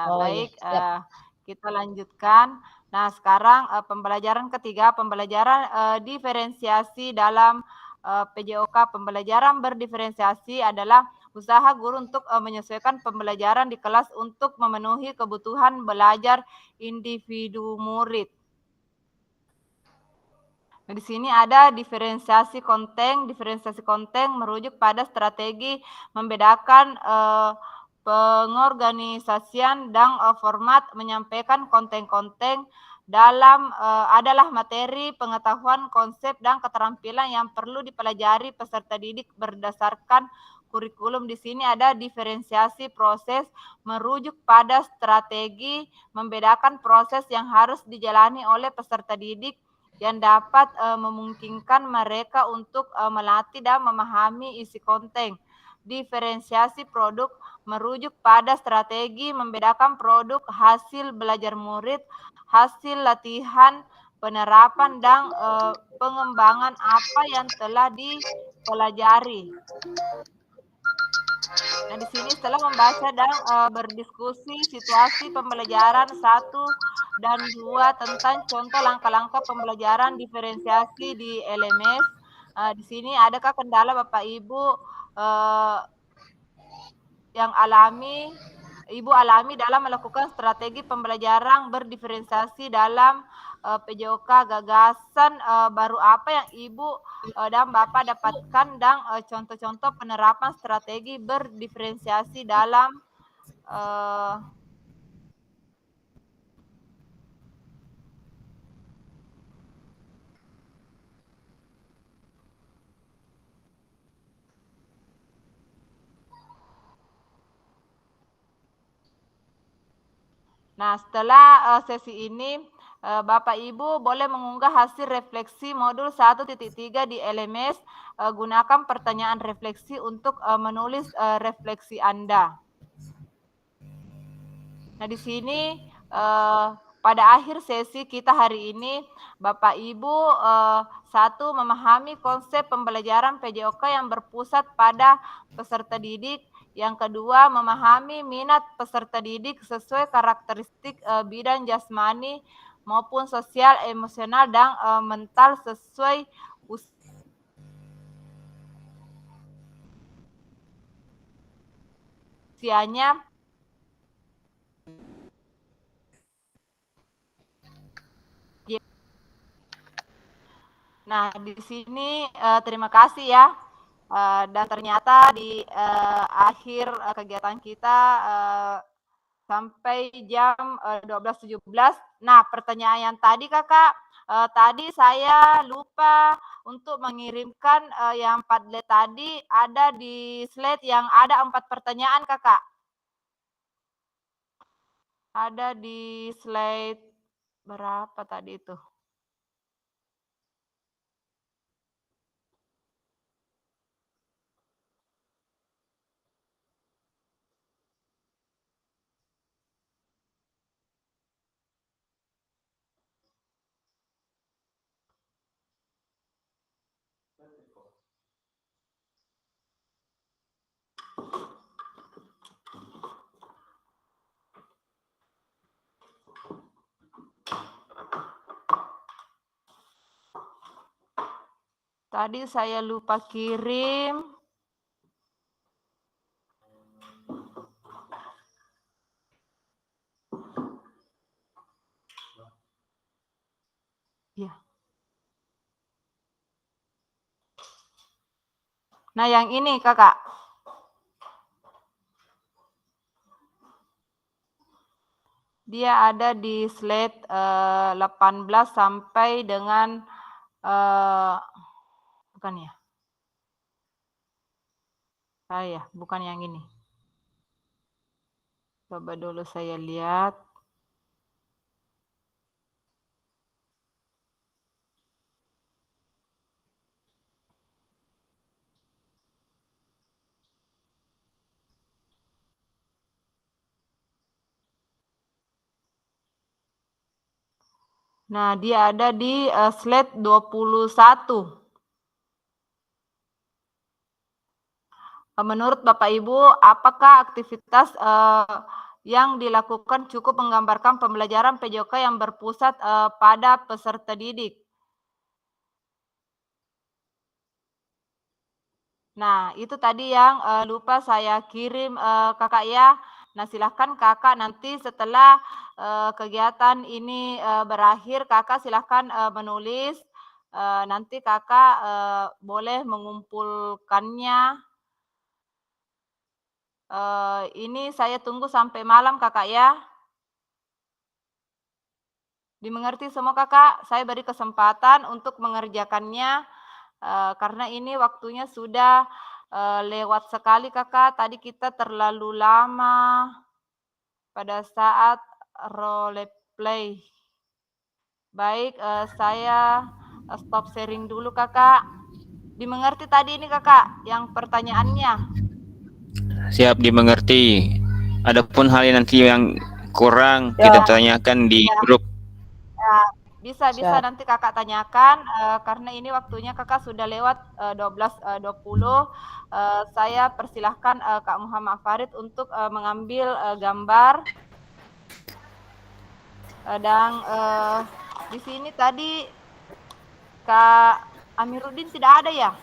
Oh iya, Baik, siap. kita lanjutkan. Nah, sekarang pembelajaran ketiga, pembelajaran diferensiasi dalam PJOK. Pembelajaran berdiferensiasi adalah usaha guru untuk menyesuaikan pembelajaran di kelas untuk memenuhi kebutuhan belajar individu murid. Nah, di sini ada diferensiasi konten. Diferensiasi konten merujuk pada strategi membedakan pengorganisasian dan format menyampaikan konten-konten dalam adalah materi, pengetahuan, konsep, dan keterampilan yang perlu dipelajari peserta didik berdasarkan kurikulum. Di sini ada diferensiasi proses merujuk pada strategi membedakan proses yang harus dijalani oleh peserta didik yang dapat memungkinkan mereka untuk melatih dan memahami isi konten. Diferensiasi produk merujuk pada strategi membedakan produk hasil belajar murid, hasil latihan, penerapan, dan pengembangan apa yang telah dipelajari. Nah, di sini setelah membaca dan berdiskusi situasi pembelajaran 1 dan 2 tentang contoh langkah-langkah pembelajaran diferensiasi di LMS. Di sini adakah kendala Bapak Ibu yang Ibu alami dalam melakukan strategi pembelajaran berdiferensiasi dalam PJOK? Gagasan baru apa yang Ibu dan Bapak dapatkan dan contoh-contoh penerapan strategi berdiferensiasi dalam Nah, setelah sesi ini, Bapak Ibu boleh mengunggah hasil refleksi modul 1.3 di LMS. Gunakan pertanyaan refleksi untuk menulis refleksi Anda. Nah, di sini pada akhir sesi kita hari ini, Bapak Ibu satu, memahami konsep pembelajaran PJOK yang berpusat pada peserta didik. Yang kedua, memahami minat peserta didik sesuai karakteristik bidang jasmani maupun sosial, emosional, dan mental sesuai usianya. Nah, di sini terima kasih ya. Dan ternyata di akhir kegiatan kita sampai jam 12.17. Nah, pertanyaan yang tadi Kakak, tadi saya lupa untuk mengirimkan yang Padlet tadi ada di slide yang ada 4 pertanyaan Kakak. Ada di slide berapa tadi itu? Tadi saya lupa kirim. Ya. Nah, yang ini Kakak. Dia ada di slide 18 sampai dengan bukan ya? Bukan yang ini. Coba dulu saya lihat. Nah, dia ada di slide 21. Menurut Bapak Ibu, apakah aktivitas yang dilakukan cukup menggambarkan pembelajaran PJOK yang berpusat pada peserta didik? Nah, itu tadi yang lupa saya kirim Kakak ya. Nah, silahkan Kakak nanti setelah kegiatan ini berakhir, Kakak silahkan menulis. Nanti Kakak boleh mengumpulkannya. Ini saya tunggu sampai malam Kakak ya. Dimengerti semua Kakak? Saya beri kesempatan untuk mengerjakannya karena ini waktunya sudah lewat sekali Kakak. Tadi kita terlalu lama pada saat role play. Baik, saya stop sharing dulu Kakak. Dimengerti tadi ini Kakak yang pertanyaannya? Siap, dimengerti. Adapun hal yang nanti yang kurang kita tanyakan di grup. Bisa nanti Kakak tanyakan karena ini waktunya Kakak sudah lewat 12.20. Saya persilahkan Kak Muhammad Farid untuk mengambil gambar. Dan di sini tadi Kak Amiruddin tidak ada ya?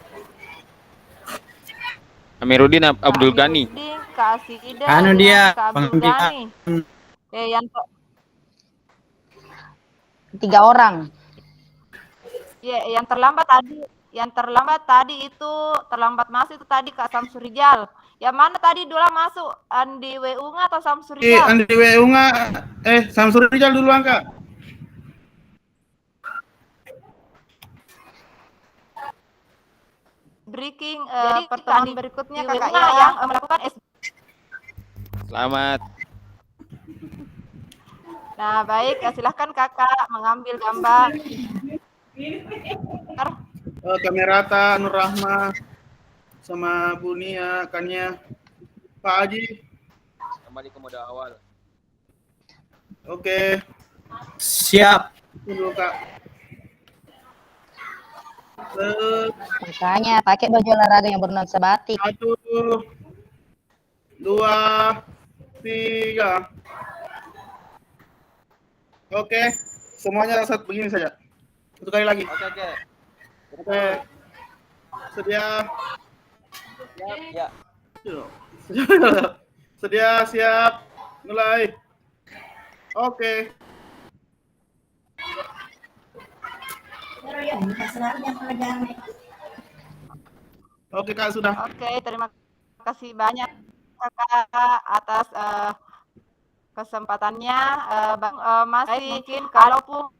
Amiruddin Abdul Ghani. Kak Asida, Anu dia, Kak Abdul Ghani. Yang 3 orang. ya, yang terlambat tadi itu terlambat masuk itu tadi Kak Samsurijal. Yang mana tadi dulu masuk? Andi Weunga atau Samsurijal? Andi Weunga, Samsurijal duluan Kak. Breaking pertemuan berikutnya Kakak ya yang melakukan Selamat. Nah, baik, silahkan kakak mengambil gambar. Kamerata, Nur Rahma, sama Bu Nia, Kania, Pak Haji. Kembali ke mode awal. Oke. Siap. Dulu Kak. Makanya pakai baju olahraga yang bernuansa batik. 1, 2, 3. Oke, semuanya satu begini saja. Satu kali lagi. Oke. Sedia. Ya. Sedia, siap. Mulai. Oke. Oke Kak, sudah. Oke, terima kasih banyak kakak atas kesempatannya. Bang, masih mungkin kalaupun